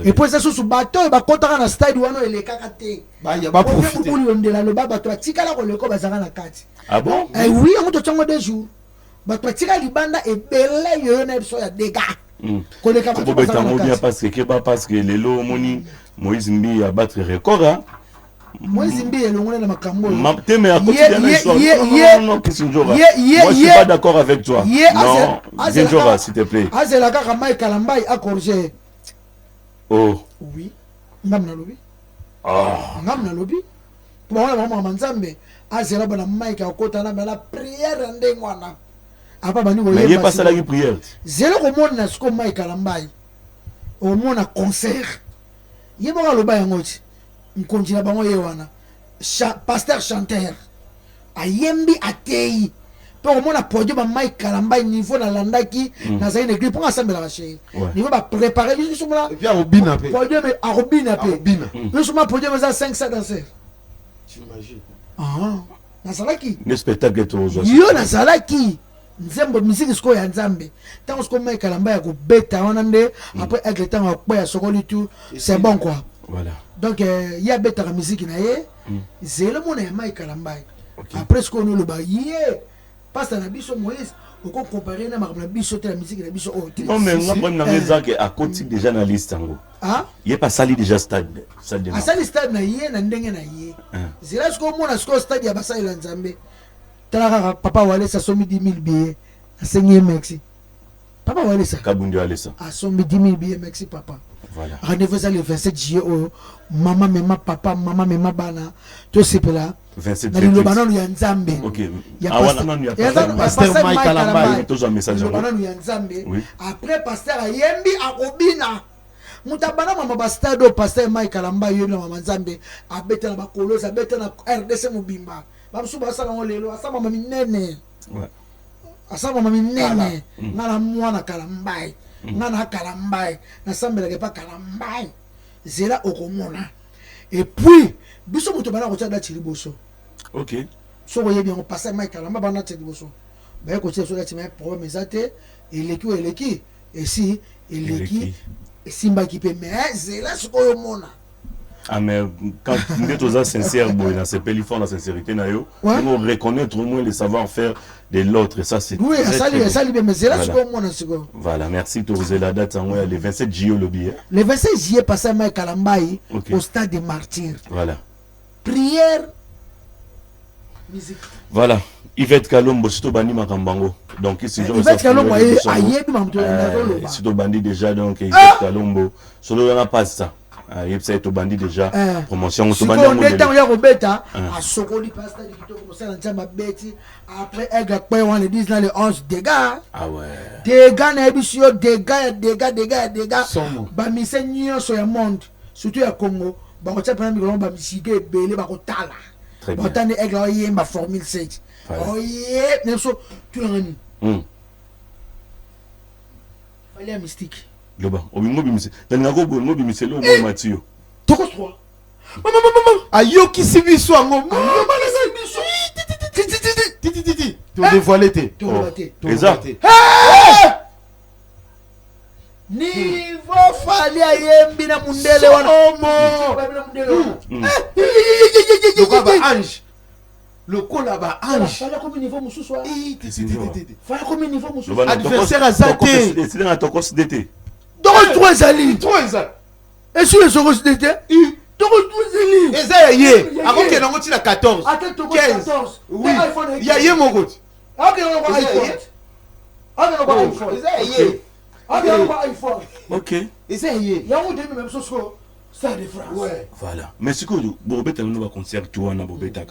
Et puis ça sous bateau ba kotaka na stade wana ele kakate. Ba ya ba profiter. Pour lui ndela lo ba bato tikala ko leko bazanga na kati. Ah bon? Eh oui, on to tchango 2 jours. Bato tikala libanda e belé yo na so ya dégâts. Ko le kaba parce que les lots moni Moïse Mbi a battre record hein. Moïse Mbi elongona na makambo. Moi je suis pas d'accord avec toi. Non, Zinjora s'il te plaît. Azela kaka Mike Kalambai a corrigé. Oh. Oui. Ngamna lobi. Ah. Ngamna lobi. Pour moi maman manzambe. Azela bana Mike akota na la prière ndengwana. Apa bani mais il pas ça la prière. Zelo ko mona sko Mike Kalambai. Au mona concert. Yebo ka loba yangoti. Nkonjina bango yewana. Pasteur chanteur. Ayembi atei. Pour moi la produit ba Mike Kalambai niveau na landaki na za une église pour ensemble la chérie. Niveau ba préparer juste là. Et puis à Robina pe. Produit mais à Robina pe. Juste moi produit mais ça 500 danseurs. T'imagines. Ah. Na salaki. Le spectacle est aux Yo na salaki. Nzembo musique sko ya nzambe. Tant ko Mike Kalambai ko beta wana nde après avec le temps ko ya sokoli tout c'est bon quoi. Voilà. Donc il y a beta la musique na ye. C'est le monde ya Mike Kalambai. Après ce qu'on nous le ba yé. Parce que la biso Moïse, on peut comparer na biso la musique la biso. Non mais on prend na raison que à côté déjà na liste ngo. Ah? Il est pas sali déjà stade. Ah sali stade na yé na ndenge na yé. C'est là ce qu'on mona ce stade ya basa ila nzambe. Tala papa wale sa somi 10 000 billets. Na 5 Maxi. Papa wale sa. Kabundi wale sa. A somi 10 000 billets Maxi papa. Voilà. Rendez-vous ça le 27 juillet maman mema papa maman mema bana. Tout c'est là. 27 juillet. Le banon ya nzambe. OK. Pasteur Mike Kalambai. Toujours un message. Le banon ya nzambe. Après pasteur Ayembi akobina. Mutabana mama bastado pasteur Mike Kalambai yo na mama nzambe abeta na bakolosa abeta na RDC mobimba. Bamsu basala ngolelo asama mama minene. Ouais. Asama mama minene. Ngala mwana Kalambai. Ngana Kalambai na sambela ke pa Kalambai zela okomona et puis biso moto bana ko tia dati liboso. OK So ko yebi on passer Mike Kalamba bana tia liboso ba ko tia so dati mais problème ezate eleki et si eleki simba qui peut mais zela so ko mona. Ah mais quand nous sommes sincères boy na c'est pelifon la sincérité na yo on reconnaître au moins le savoir-faire de l'autre et ça c'est oui ça lui mais zela so ko mona siko. Voilà, merci de vous la date en le 27 juillet le billet. Le 27 juillet passé Mike Kalambai au stade des Martyrs. Voilà. Prière musique. Voilà. Yvette Kalombo sito bandi makambango. Donc ici je Yvette Kalombo ayebi mamto na sito bandi déjà donc Yvette Kalombo solo na pas ça. Ah, il y a tout bandit déjà. Promotion, Si tout on bandit. est dans Robeta, à Sokoli Pasta, après, on les 10 dans les 11 dégâts. Ah ouais. Dégâts, dégâts. Bah, mais c'est sur le monde, surtout à Congo. Bah, on tient par exemple, bah, Michigan, Belé, bah, Otala. Très bien. Bah, on est aigle, ma formule 7. Oh, yeah, mais ça, tout le monde. Fallait un mystique. Loba, au minimum, bimisi. Dans le nago, bon, bimisi, le bon Mathieu. Toko 3. Maman. Ayoki Sibiso, maman. Titi. Tu as dévoilé tes. Niveau fali ayembi na mundele wana. Le quoi ba ange. Le quoi là-bas ange. Fala comme niveau mususu. Fala comme niveau mususu. Adversaire à Zate. C'est dans ton course d'été. Donc 3 ali. 3 ans. Et sur les soros d'été? Donc 3 ali. Et ça y est. Avant que l'on tire à 14. 15. Oui. Il y a yé mon gars. Ah que on va iPhone. Ah que on va iPhone. Et ça y est. Ah que on va iPhone. Ok. Et ça y est. Il y a un demi même chose ça de France. Ouais. Voilà. Mais c'est quoi, Bobeta, nous, va concert, tu vois, na Bobeta,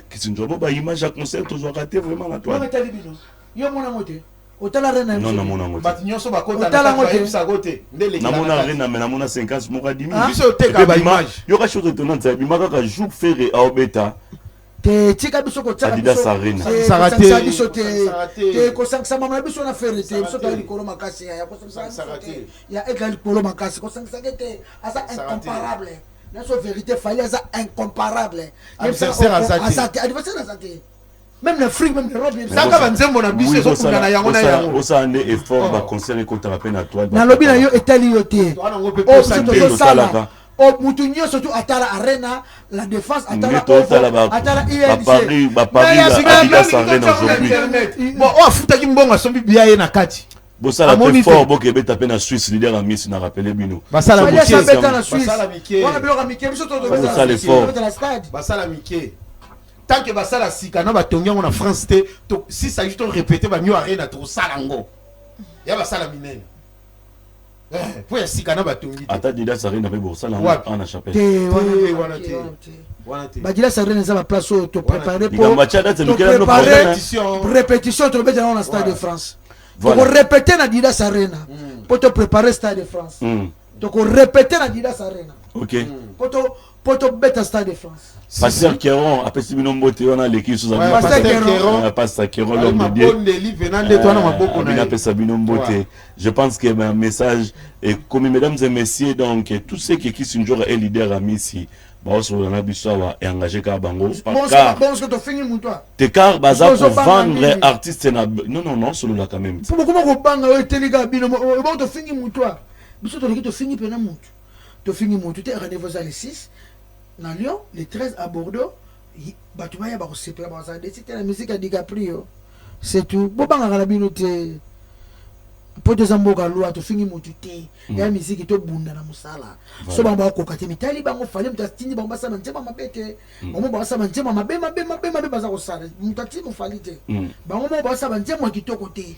qu'est-ce que tu vois, image à concert, tu dois rater vraiment la toile. Yo mon amoté. Otala rena. Non, non, mon amour. Batignoso ba kota na kwa sa côté. Namona rena, mais namona 50, mora 10 000. Biso teka ba image. Yo ka chose étonnante, ça, bimaka ka jour ferré à Obeta. Te tika biso ko tsaka Adidas Arena. Sarate biso te ko sanksa mama biso na ferre te biso ta likolo makasi ya ko sanksa ya eka likolo makasi ko sanksa te asa incomparable na so vérité fallait ça incomparable adversaire à Zate adversaire à Zate même le fric même le robe ça ka banzembo na biso so kuna na yango na yango osa ande effort ba concert ko ta peine à toi na lobi na yo etali yo te o so sala o mutu nyonso tu atala arena la défense atala Paris Adidas Arena aujourd'hui. Bon o afutaki mbongo sombi bia ye na kati. Bosala très fort boke beta pe na Suisse leader à Miss na rappeler bino. Basala Mickey. Basala Mickey. On a bien Mickey biso to basala fort. Basala Mickey. Tant que basala sika na batongia na France te si ça juste répéter ba mieux arena trop salango. Ya basala minene. Pour ya sika na batongi. Ata Adidas Arena pe bosala en a chapelle. Adidas Arena ça va place où te préparer pour répétition tu mettre dans le stade de France. Donc répéter na Adidas Arena pour te préparer stade de France. Donc répéter na Adidas Arena. OK. Pour te mettre stade de France. Pasteur Kéron après si bino mbote on a l'équipe sous Pasteur Kéron l'homme de Dieu. Je pense que un message et comme mesdames et messieurs donc tous ceux qui sont toujours un leader à Messi bah sur la bisoa et engagé ka bango car bon ce que tu finis mon toi te car baza pour vendre artiste non solo là quand même comment ko banga teliga bino bon tu finis mon toi biso to liki to finis pena mutu to finis mon tu te rendez-vous à les 6 na Lyon les 13 à Bordeaux batuma ya ba ko sepela ba ça décider la musique à DiCaprio c'est tout bo banga la bino te pour des amboka loi to fingi mutu te ya musique to bunda na musala so bamba ko kate mitali bango fale mutastini bamba sama njema mabete bango bamba sama njema mabe baza ko sala mutati mo falite bango mo bamba sama njema kitoko te.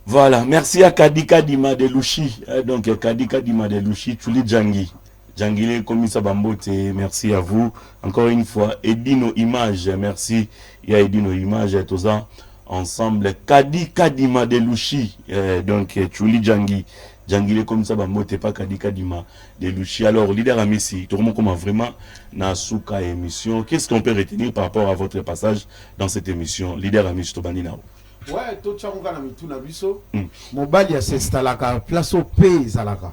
Voilà, merci à Kadika Dima de Lushi donc Kadika Dima de Lushi Tuli Djangile Komisa Bambote, merci à vous encore une fois. Edino Image, merci. Il y a Edino Image tous ça ensemble. Kadika Dima de Lushi donc Tuli Djangile Komisa Bambote pas Kadika Dima de Lushi. Alors leader Amissi, tout le monde comment vraiment na souka émission. Qu'est-ce qu'on peut retenir par rapport à votre passage dans cette émission leader Amissi Tobanina? Ouais, tout ça on va na biso. Mobali ya s'installaka place au pays zalaka.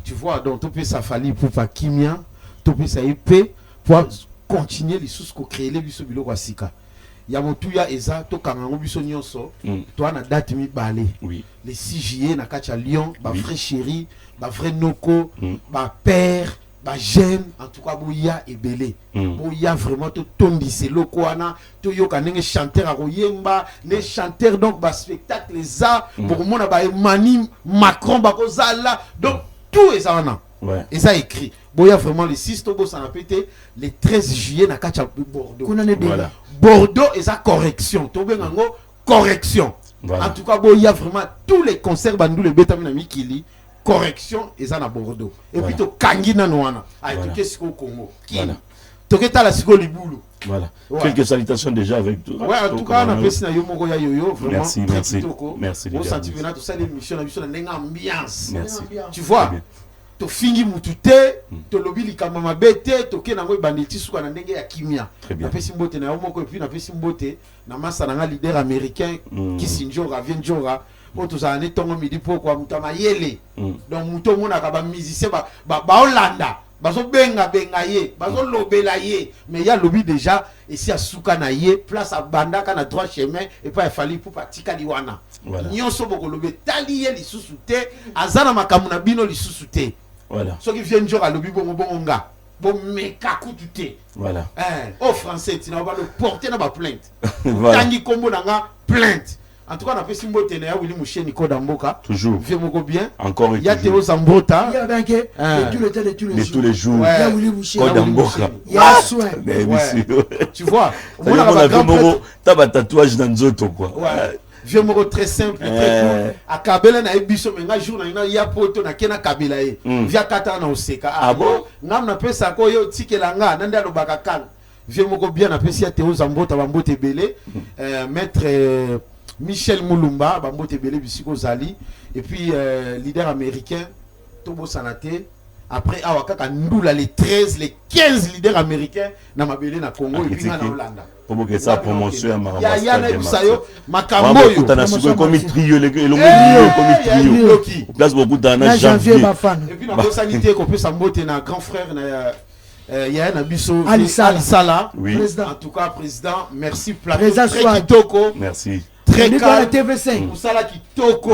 Tu vois donc tout peut ça fali pour pas kimia, tout peut ça épée pour continuer les sous ko créer les biso bilo kwa sika. Ya motuya eza to kangango biso nyonso. Toi na date mi balé. Oui. Les 6 juillet na kacha Lyon, ba vrai chéri, ba vrai noko, ba père ba jeune en tout cas boya et belé boya vraiment to tondise lokwana to yoka nenge chanteur akoyemba les chanteurs donc ba spectacle za pour mona ba mani Macron ba kozala donc tout est ça et ça écrit boya vraiment les 6 tobo ça a pété les 13 juillet na kacha Bordeaux voilà. Bordeaux et ça correction to bengango correction voilà. En tout cas boya vraiment tous les concerts bandou le betamina mikili correction eza na Bordeaux et puis Voilà. to kangina noana ay Voilà. to kesiko Congo Voilà. to ketala siko libulu. Voilà. Ouais. Quelques salutations déjà avec toi. Ouais, en tout cas, on a fait na yo moko ya yoyo vraiment Merci, très merci. kitoko. Merci, Au les sentiment gars. tout ça l'émission na biso na ndenga ambiance. Merci. Tu vois Très bien. to fingi mutu te to lobi likama mabe te to ke nango banditi suka na ndenge ya kimia. Très bien. Na pesi mbote na yo moko et puis na pesi mbote na masa na nga leader américain qui Sinjora vient Njora. Po to za ne tongo midi po kwa mutama yele. Donc muto mona ka ba musicien ba Hollanda. Bazo benga ye, bazo lobela ye, mais il y a lobby déjà ici à suka na ye, place à banda kana droit chemin et pas il fallait pour patika liwana. Voilà. Nyonso boko lobé tali ye li susute, azana makamu na bino li susute. Voilà. Ceux qui viennent jouer à lobby bongo nga, bon meka kutute. Voilà. Au français, tu n'as pas le porter na ba plainte. Voilà. Tangi kombo na nga plainte. En tout cas, on a fait si mbote na ya Willy Mouché Nico Damboka. Toujours. Vieux moko bien. Encore et Il y a toujours. Théo Zambota. Il y a bien que de tout le temps, de tous les De jours. tous les jours. Ouais. Il y a Willy Boucher. Code Amboka. Il y a soin. Mais Ouais. monsieur. Tu vois, On a fait Moro, t'as un tatouage dans Nzoto quoi. ouais. Vieux moko très simple, très cool. A Kabela na ebiso menga jour na ya poto na kena Kabila e. Via kata na oseka. Ah bon? Ngam na pesa ko yo tikela nga nanda lo bakakan. Vieux moko bien na pesa Théo Zambota bambote belé. Maître Michel Moulumba bambote belé bisiko zali et puis leader américain Tobo Sanate. Après awakaka ndula les 13 les 15 leaders américains na mabele na Congo et puis na Hollanda. Pour que ça promotion à Marabasta. Ya na bisayo makambo Mambo yo. kutana siko comme trio le longo Eh, comme trio. Loki. Place beaucoup dans Na janvier, janvier. ma fan. Et puis na sanité qu'on peut s'emboter na grand frère na ya na biso Ali Sala. Sala. Oui. Président. En tout cas président, merci plateau Président très Swag. kitoko, Merci. très On est dans la calme. TV5. Pour ça là kitoko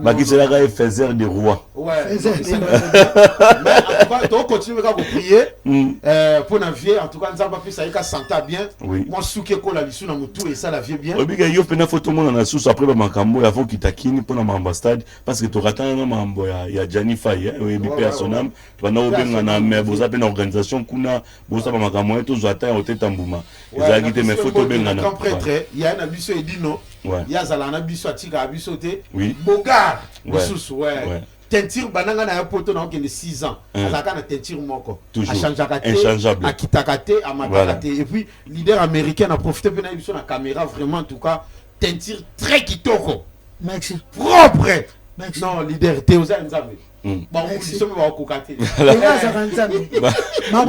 Baki c'est la faiseur des rois. Ouais. Faiseur. Donc, ça, mais en tout cas, tu continues à prier pour na vie. En tout cas, nous avons fait ça, il senta bien. Oui. Moi, souke ko la lisu na mutu et ça la vie bien. Obiga yo pena photo mona na sous après ba makambo ya fo kitakini pona ambassade parce que to ratana mambo ya Jani Faye oui bi personnel to na obenga na mais boza pena organisation kuna boza ba makambo to zata o tetambuma ezaki te mais photo benga na grand prêtre, il y a un abisso edino. Ouais. Il y a zalana abisso atika abisso te. Oui. Bogar. Ouais. Bisus, ouais. Ouais. Teinture bananga na poto na okende 6 ans. Azaka na teinture moko. Toujours. A changeaka te. Inchangeable. A kitaka te, a mataka Voilà. te. Et puis leader américain a profité pena biso na caméra vraiment en tout cas teinture très kitoko. Merci. Propre. Merci. Non, leader Théoza Nzambe. Mm. Bon, on dit ça mais va kokate. Nga zaka nzambe.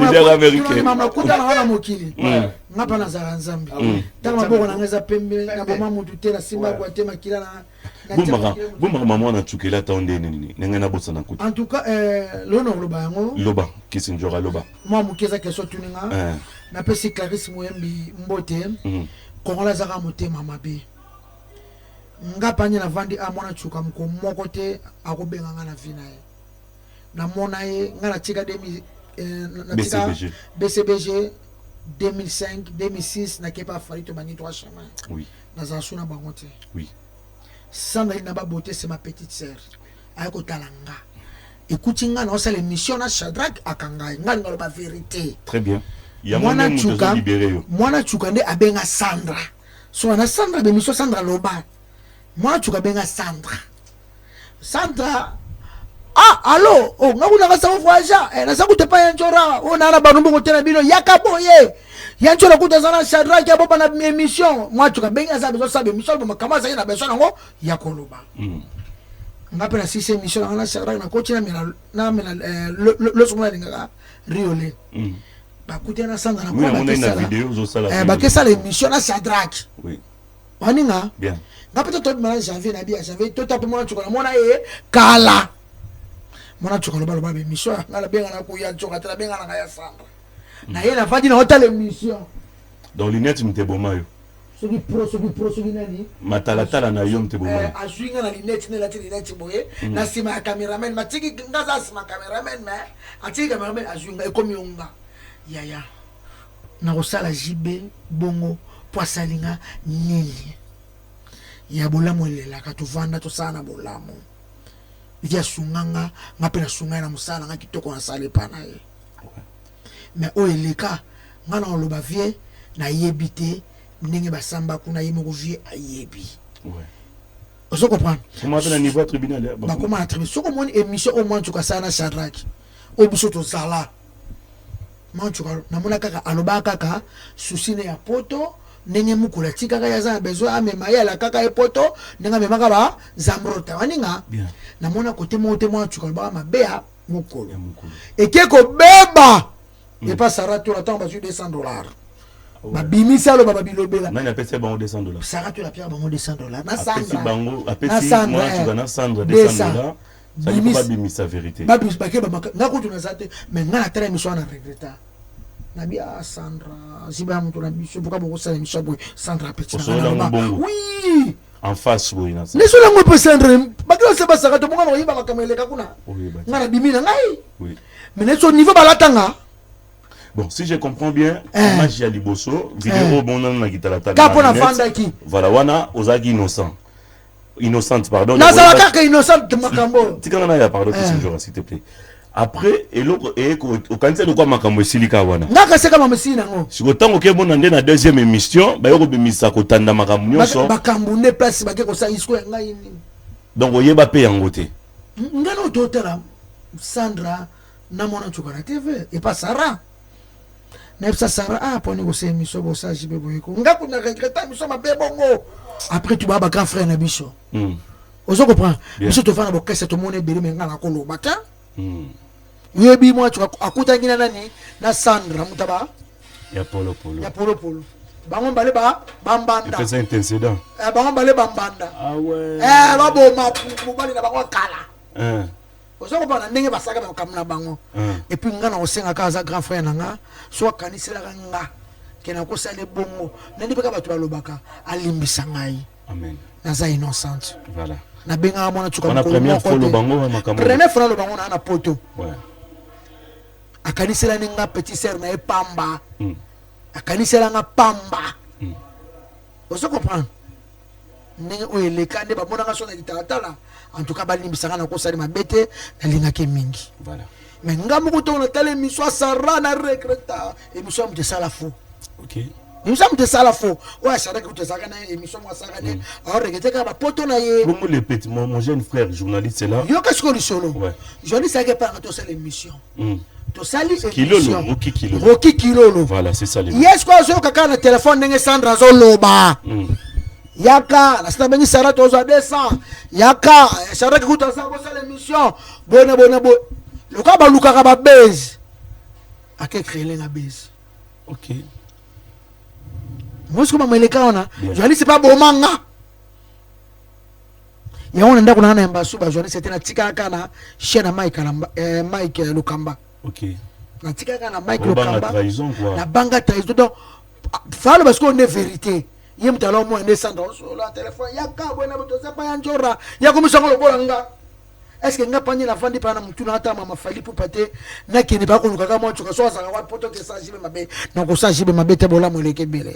Leader américain. Mama kuta na wana mokili. Ouais. Nga pa na zaka nzambe. Ah oui. Tala maboko na nga eza pembe na boma mutu te na simba kwa te makila na Bumaka maman na tukela ta onde nini nenga na bossa na kuta. En tout cas, l'honneur loba yango. Loba Kisinjora Loba. Moi mukeza question tuninga. Na pesi Clarisse Moyembi mbote. Kongola zaka motema mabe. Nga panye na vandi amona chuka mko moko te akobenga nga na vina ye. Na mona ye nga na tika 2000 na tika BCBG. BCBG 2005 2006 na kepa fali to bani 3 chemin. Oui. Na za suna bango te. Oui. Sandrine na ba beauté c'est ma petite sœur. Ayako talanga. Écoute nga na osala émission na Shadrack akanga nga ngalo ba vérité. Très bien. Il y a Mwana moyen de chuka libérer yo. mwana chuka nde abenga Sandra. So na Sandra be mission Sandra loba. Mwana chuka benga Sandra. Sandra allo oh ngakuna ka sa voyage na sa kutepa ya njora ona na bantu bongo tena bino yakaboye ya njora kutazana Shadrack ya boba na émission mwana chuka benga za bezo sabe émission bo makama za na bezo nango yakoloba. Ngapela sisi émission na Shadrack na coach na mena le somona ngaka riole. Bakute na Sandra na Oui, on a une kwa vidéo zo sala. bakesa l'émission na Shadrack. Oui. Waninga Bien. ngapeta to mala janvier na bia janvier to tape mona chuka na mona ye kala mona chuka lo balo ba émission ngala benga na ko ya chuka tala benga na ya Sandra na ye na fadi na hôtel émission Dans lunette mteboma yo. soki pro nani Matalatala na yo mteboma. azwinga na lunette ne la lunette boye na sima ya cameraman matiki ngaza sima cameraman mais atiki cameraman azwinga ekomi onga yaya na kosala jibe bongo poasalinga nini ya bolamu elelaka tovanda tosala na bolamu via sunganga nga mpe na sunga na mosala nga kitoko nasala epa na ye mais oyo eleka nga na oloba vie nayebi te ndenge basamba kuna ye moko vie ayebi Vous comprenez? Comment on a un niveau tribunal? Bah comment on a tribunal? Si on a une émission au moins tu as ça na Shadrach. Au bout de ça moi tu vois na mona kaka aloba kaka souci ne ya poto ndenge mukula tika kaka yaza besoin amema ya la kaka e poto ndenge mema kaba zamrota waninga na mona côté mote moi tu vois ba mabea mukolo et keko beba et pas ça rate la temps ba $200 ba bimisa lo ba bilobela nani apesi bango $200 ça rate la pierre bango $200 na apesi Sandra bango apesi moi tu vas na Sandra $200 ça ne pas bimi sa vérité ba bis ba ke ba ngako tu na zate mais ngana tala émission na regretta na bia Sandra ziba mutu na biso pourquoi beaucoup ça émission boy Sandra petit oui en face oui na ça les solo ngo pe Sandra ba ke se ba saka to monga no yiba ka kamele ka kuna ngana bimina ngai oui mais ne so niveau balatanga. Bon, si je comprends bien, Magia Liboso, vidéo bon na gitala ta. Kapona fanda ki. Voilà, wana ozaki innocent. Innocente, pardon. Nazala kaka innocente makambo. Tika na ya pardon s'il te plaît. Après eloko au kanisa de quoi makambo silika wana. Ngaka seka mamasina ngo. Siko tango ke bon ndé na deuxième émission, ba yoko bimisa ko tanda makambo nyonso. Makambo ne place ba ke ko sa isko ngai ni. Donc oyeba pe yango te. Ngano totela Sandra na mona chukana TV et pas Sarah. Nepsa Sarah poni ko se émission bo sa jibe boyeko. Ngaku na regretta émission ma bebongo. Après tu baba grand frère na biso. Ozo comprend. Biso to fana bo kese to mona beri menga na ko lo bata. Yebi moi tu akuta ngina nani na Sandra mutaba. Ya polo. Ya polo. Bango balé ba bambanda. C'est intensité. Bango balé bambanda. Ah ouais. Babo ma bali na bango kala. Ozo comprendre ndenge basaka ba kamna bango. Et puis ngana osenga kaza grand frère nanga soit kanisela nga kena ko sale bongo nandi beka batu balobaka alimbisa ngai. Amen. Naza innocente. Voilà. Na benga mona tuka ko. Na première fois lo bango makambo. Première fois lo bango na poto. Ouais. Akanisela ninga petit sœur na epamba. Akanisela nga pamba. Ozo comprendre. Ndenge oyeleka nde ba mona nga sona kitatala. En tout cas balimbisanga na ko sale mabete na linga ke mingi. Voilà. Mais ngamu ko to na tele émission Sarah na regretta émission de sala fou. OK. Émission de sala fou. Ouais, ça que tu saka na émission moi saka ne. Alors regretta ka ba poto na ye. Comme le petit mon jeune frère journaliste c'est là. Yo qu'est-ce que solo? Ouais. Journaliste ça que pas to sala émission. To sali émission. Rocky Kilolo. Voilà, c'est ça les. Yes quoi zo kaka na téléphone ndenge Sandra zo loba. Yaka, la stabeni Sarah tozo 200. Yaka, Sarah ki kuta sa ko sala émission. Bona. Le cas baluka ka ba base. A ke créer na base. OK. Moi ce que mameleka ona, journaliste pas bomanga. Ya on ndako na embassy ba journaliste c'était na tika kana chaîne Mike Lukamba. OK. Na tika kana Mike Lukamba. Trahison quoi. La banga trahison donc falo parce qu'on est vérité. Yem talo mo ene sanda sur la téléphone yaka bona boto sepa ya njora ya komisanga lo bolanga. Est-ce que nga panye la vandi pana mutu na ata mama fali pour pate na kene ba ko lukaka mo chuka so sanga wa poto ke sa jibe mabe na ko sa jibe mabe te bola mo leke bele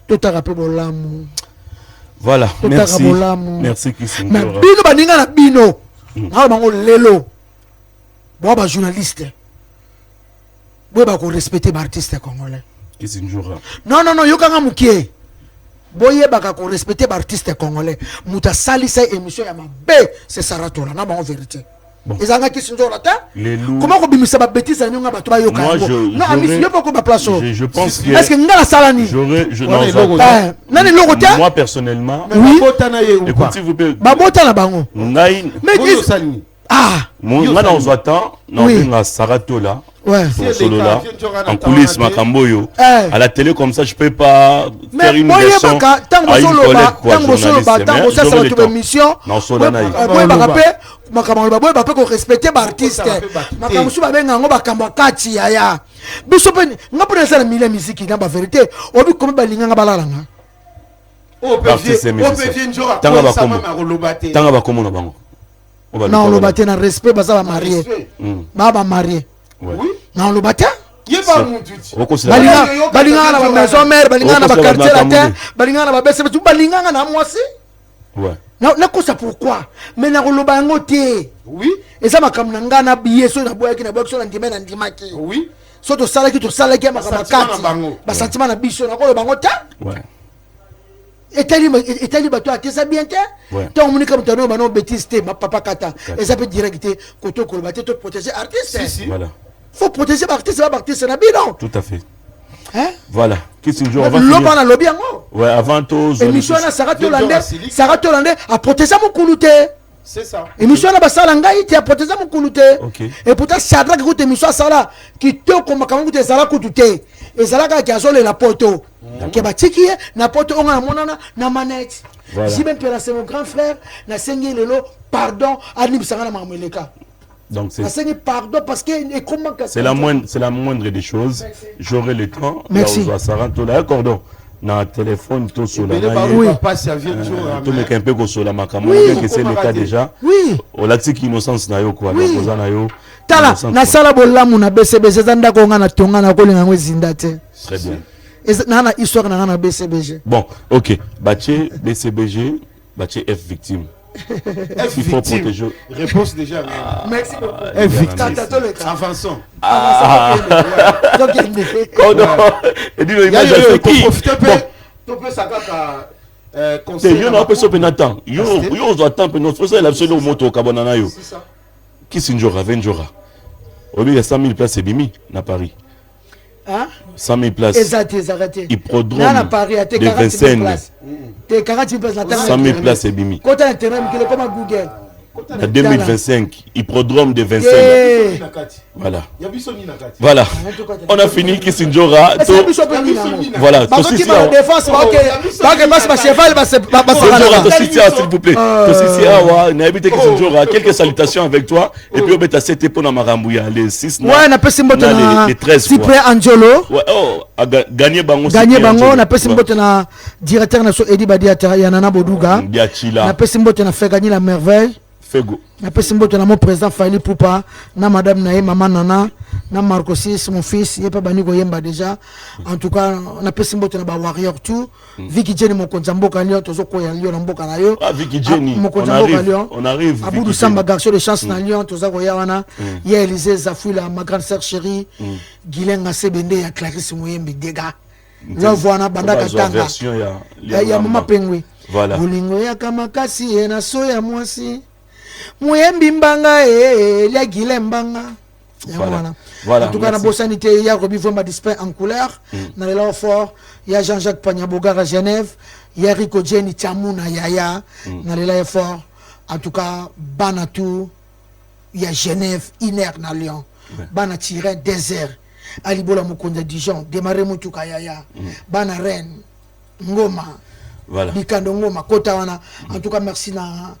to ta rappel bolamu. Voilà, merci Kisingora. Mais bino baninga na bino na bango lelo bo ba journaliste bo ba ko respecter ba artiste congolais Kisingora. Non yokanga mukie boye baka ko respecter ba artiste congolais muta salisa émission ya mabe c'est Saratola na ba vérité. Ezanga Kisingora ta comment ko bimisa ba bêtise nyonga ba to ba yoka non ami je pas ko ba place je pense que est-ce que ngala salani nani logo ta moi personnellement babotana ye ou pas écoutez vous plaît babotana bango ngai mais salini moi dans attend non nga Saratola. Ouais. Solo là, en coulisses, Makamboyo. À la télé comme ça, je peux pas faire une version à une collègue quoi, journaliste. Mais émission. Non, solo naïf. Makambo ko respecter ba artiste. Makambo su ba benga ngo bakambo kati ya. Biso pe ngapona sala mila musique na ba vérité. Obi comme ba linga balalanga. Tanga ba komo na bango. Non, le baté na respect ba ça ba marié. Ba marié. Oui. Non, le batin. Balinga na ba maison mère, balinga na ba quartier latin, balinga na ba bese, tout balinga na mwasi. Ouais. Na ko ça pourquoi? Mais na koloba ngote. Oui. Et ça makam na nga na biye so na boyaki na boyaki so na ndima na ndimaki. Oui. So to salaki makam kati. Ba sentiment na biso na koloba ngota. Ouais. etali bato atesa bien te ntango omoni ka moto ano bano bétise te mapapa kata eza mpe direct te koto koloba te to protéger artiste faut protéger baartiste baartiste na bino tout à fait hein voilà Kissinger on va loba na lobi yango ouais avant tous émission na Sarah Tolande a protéger mokulu te c'est ça émission na basala ngai te a protéger mokulu te et pourtant Shadrack écoute émission sala qui te comme quand écoute sala kutu te ezala ka kiazole la poto ke batiki na poto on a monana na manette si même pela c'est mon grand frère na sengi lelo pardon ani bisanga na mameleka donc c'est pardon parce que c'est la moindre des choses. J'aurai le temps. Merci. Sarah Tola cordon na téléphone tout sur la oui tout me un peu ko sur la makamo que c'est le cas déjà oui o la tiki innocence na yo quoi donc oza na yo tala na sala bolamu na BCBG zanda ko nga na tonga na ko linga ngwezinda te très bien na histoire na BCBG bon OK baché BCBG baché F victime il faut protéger. Réponse déjà. Merci beaucoup. Avançons. Donc il dit le image de qui tu peux savoir conseil. Il y a un peu de temps. Il y a attend que notre frère l'absolu au moto kabonana yo. C'est ça. Qui s'injora 20 jours. Il y a 100 000 places et bimi à Paris. Hein 100 000 places. Exact. Hippodrome de Vincennes. 40 places. 100 000 places et bimi. Quand on internet, comme à Google. En 2025, hippodrome de Vincennes. Voilà. Voilà. On a fini Kissinjora. Voilà. S'il vous plaît. Quelques salutations avec toi. Et puis on va t'assister pour Namarambouya les 6 les 13 Cyprien Angelo. Gagné Bango. On a passé na directeur national Edi Badiata Yanana Boduga. On a passé na fait gagner la merveille. Fego. Na pesi mbote na mon président Fali Poupa na madame na maman Nana na Marco 6 mon fils il pas bani ko yemba déjà en tout cas na pesi mbote na ba warrior tout Vicky Jenny mon konzambo kanyo tozo ko ya Lyon na mboka na yo Vicky Jenny on arrive Abou Samba garçon de chance na Lyon tozo ko ya wana ya Élysée Zafula ma grande sœur chérie Gilenga Sebende ya Clarisse Moyembe dega là voilà banda katanga ya mama pengwe voilà ulingo ya kama kasi na soya mwasi Mouyembi mbanga lia gile mbanga voilà en tout cas na bosanité il y a Roby Voma display en couleur na l'élan fort il y a Jean-Jacques Pagnabogar à Genève il y a Rico Jenny Chamuna Yaya na l'élan fort en tout cas Banatou il y a Genève Iner na Lyon Bana Tirin désert Alibola Mukonda Dijon démarrer Mutuka Yaya Bana Rennes Ngoma voilà Bikando Ngoma Kota wana en tout cas merci na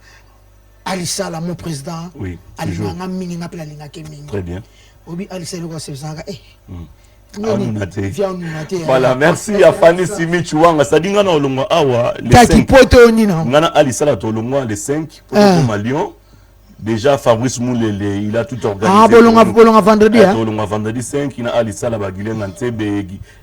Alissa la mon président oui Alinganga mingi ngapela lingake mingi très bien obi Alissa loko sebzanga voilà merci à Fanny Simi Chouanga sadinga na olongo awa le 5 ngana Alissa la tolongo le 5 pour Lyon déjà Fabrice Moulele il a tout organisé bolonga vendredi bolonga vendredi 5 il a Alissa la bagilenga ntebe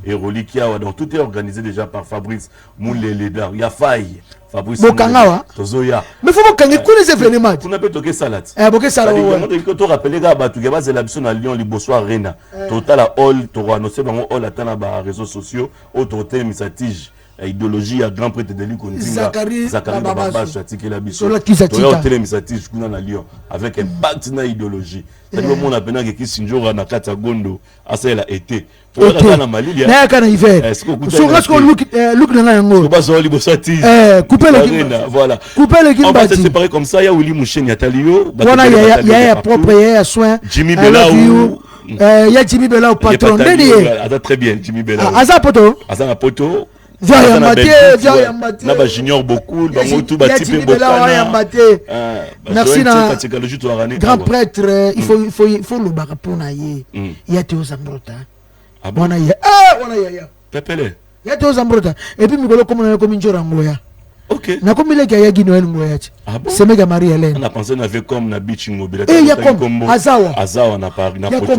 et reliquia donc tout est organisé déjà par Fabrice Moulele il y a faille Bokangawa tozoya mais faut bokange tous les événements on peut toquer salade boké salade on to rappeler ga batu ke bazela biso na Lyon liboso arena total all to annoncer bango all atana ba réseaux sociaux auto misatije idéologie ya grand prêtre de l'Ikonzinga Zakari Baba Swatiki la biso to tele misatije kuna na Lyon avec un impact na idéologie c'est le monde appena que Kissinjora na kata gondo asela été pour na Mali na kana hiver so rasko look na yango bazo liboso atije couper le voilà couper le on va se séparer comme ça ya Willy Mouchen ya Talio voilà ya propre ya soin Jimmy Belaou ya Jimmy Belaou patron attends très bien Jimmy Belaou aza poto na ba junior beaucoup bango tout ba type bokana merci na grand prêtre il faut le barapona ye ya te ozambrota wana ya pepele ya te ozambrota et puis mikolo comme njora ngoya OK na comme le gars gino el ngoya c'est mega Marie Hélène on a pensé na comme na beach mobile ya comme azawa na Paris na poto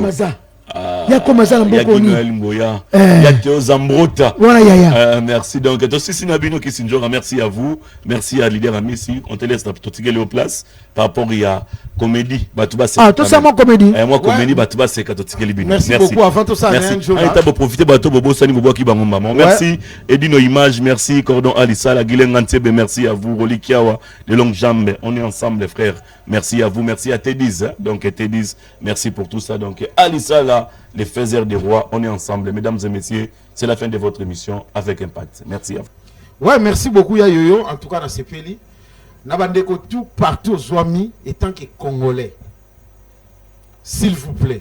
Ya comme ça, Il y a beaucoup Noël Mboya. Il y a Théo Zambrota. Voilà, Yaya. Merci. Donc, aussi, Sinabino Kissinjora, merci à vous. Merci à Leader Amissi. On te laisse la au place. Par rapport à comédie. Ah, tout ça, mon comédie. Moi, comédie, Batouba, c'est Katotikeli Bino. Merci beaucoup. Avant tout ça, merci. On t'a profité, Batou Bobo Sani Bobo Kibangom Maman. Merci. Edino Image, merci. Cordon Alissa, la Guilen Nantebe, merci à vous. Roli Kiawa, les longues jambes. On est ensemble, les frères. Merci à vous. Merci à Tédiz. Donc, Tédiz, merci pour tout ça. Donc, Alissa, là, les faiseurs des rois, on est ensemble. Mesdames et messieurs, c'est la fin de votre émission avec Impact. Merci à vous. Ouais, merci beaucoup, Yayoyo. En tout cas, dans ces pays, Nabandeko tout partout aux amis, étant que Congolais. S'il vous plaît.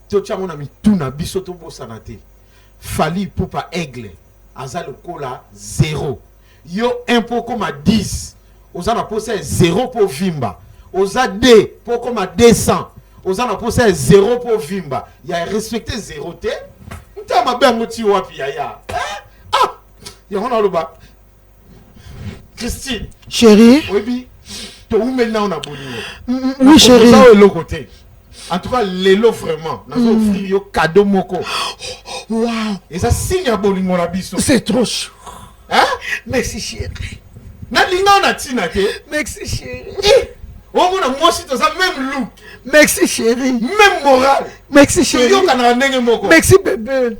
Tiotia mon ami, tout na bisoto bo sanate. Fali Poupa Aigle. Aza le cola 0. Yo 1 pour comme à 10. Oza na posé 0 pour Vimba. Oza 2 pour comme à 200. Oza na posé 0 pour Vimba. Il y a respecté 0 T. Nta ma bengoti wapi yaya. Ah! Ya on a le bas. Christine. Chérie. Oui, tu où maintenant on a bonné. Oui, chérie. En tout cas, l'élo vraiment. Nous avons offert un cadeau moko. Wow. Et ça signe à bolingo la biso. C'est trop chaud. Hein? Merci, chérie. Na linga on a tinate. Merci, chérie. Oh mon moi si tu as même look. Merci, chérie. Même moral. Merci, chérie. Merci, bébé.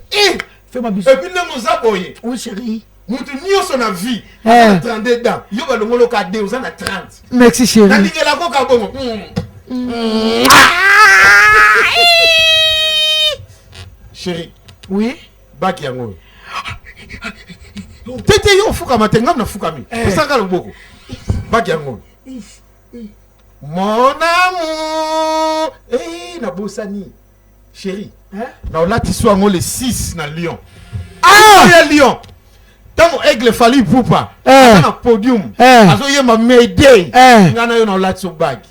Fais-moi bisou. Et puis nous avons boyé. Oui, chérie. Mutu nyonso na vie. On 32 ans. Yo ba le molo ka 2 on a 30. Merci, chérie. Na linga la ko ka bongo. Chérie. Oui. Baki yango. Tete yo fuka matenga na fuka mi. Osaka loboko. Baki yango. Mon amour. Na bosani. Chérie. Na olati soango le 6 na Lyon. Ah, Lyon. Tango Aigle Fali Poupa. Na podium. Azo yema Mayday. Ngana yo na olati so bagi.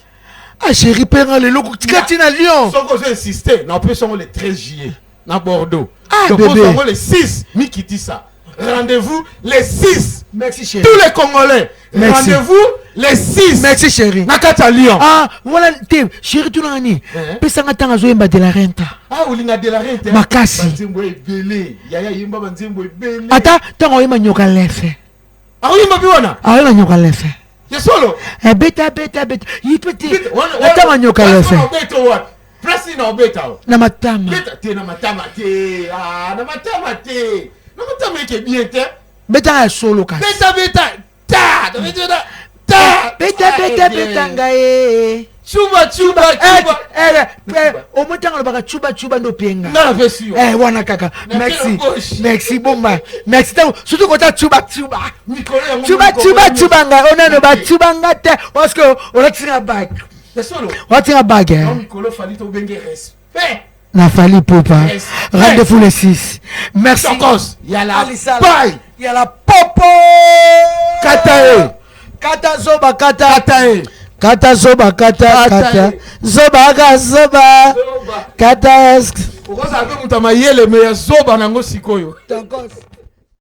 Ah, chérie, père, le logo qui à Lyon. Sans qu'on insister, nous appelons le 13 juillet, à Bordeaux. Ah, donc, bébé. on le 6, Miki dit ça. Rendez-vous les 6. Merci, chérie. Tous les Congolais. Rendez-vous les 6. Merci, chérie. Nakata Lyon. Ah, voilà, chérie, tu l'as dit. Pesa tanga zo yemba de la renta. Ah, Olinga de la renta. Makasi. Banzembo ebele. Yaya yemba banzembo ebele. Ata, tango yemba nyoka lefe. Ah, yemba biwana. Ah, yemba nyoka lefe. Solo. Beta. Yipeti. Natama nyoka lefe. Place na obeta. Na matama. Beta te na matama te. Ah, na matama te. Na matama ke bien te. Beta solo ka. Beta. Ta. Beta ngae. Chuba. Au moins tango baka chuba ndo penga. Na version. Wana kaka. Merci bomba. Merci tango. Surtout quand chuba. Chuba nga. On a no ba chuba nga te. Parce que on a tiré un bag. C'est solo. On a tiré un bag. Non, Nicolo Fali to benge respect. Na Fali Poupa. Rendez-vous les 6. Merci. Il y a la paille. Il y a la popo. Kata zoba. Zoba. Kata. Ukoza ape mutamayele me zoba nango sikoyo. Tankos.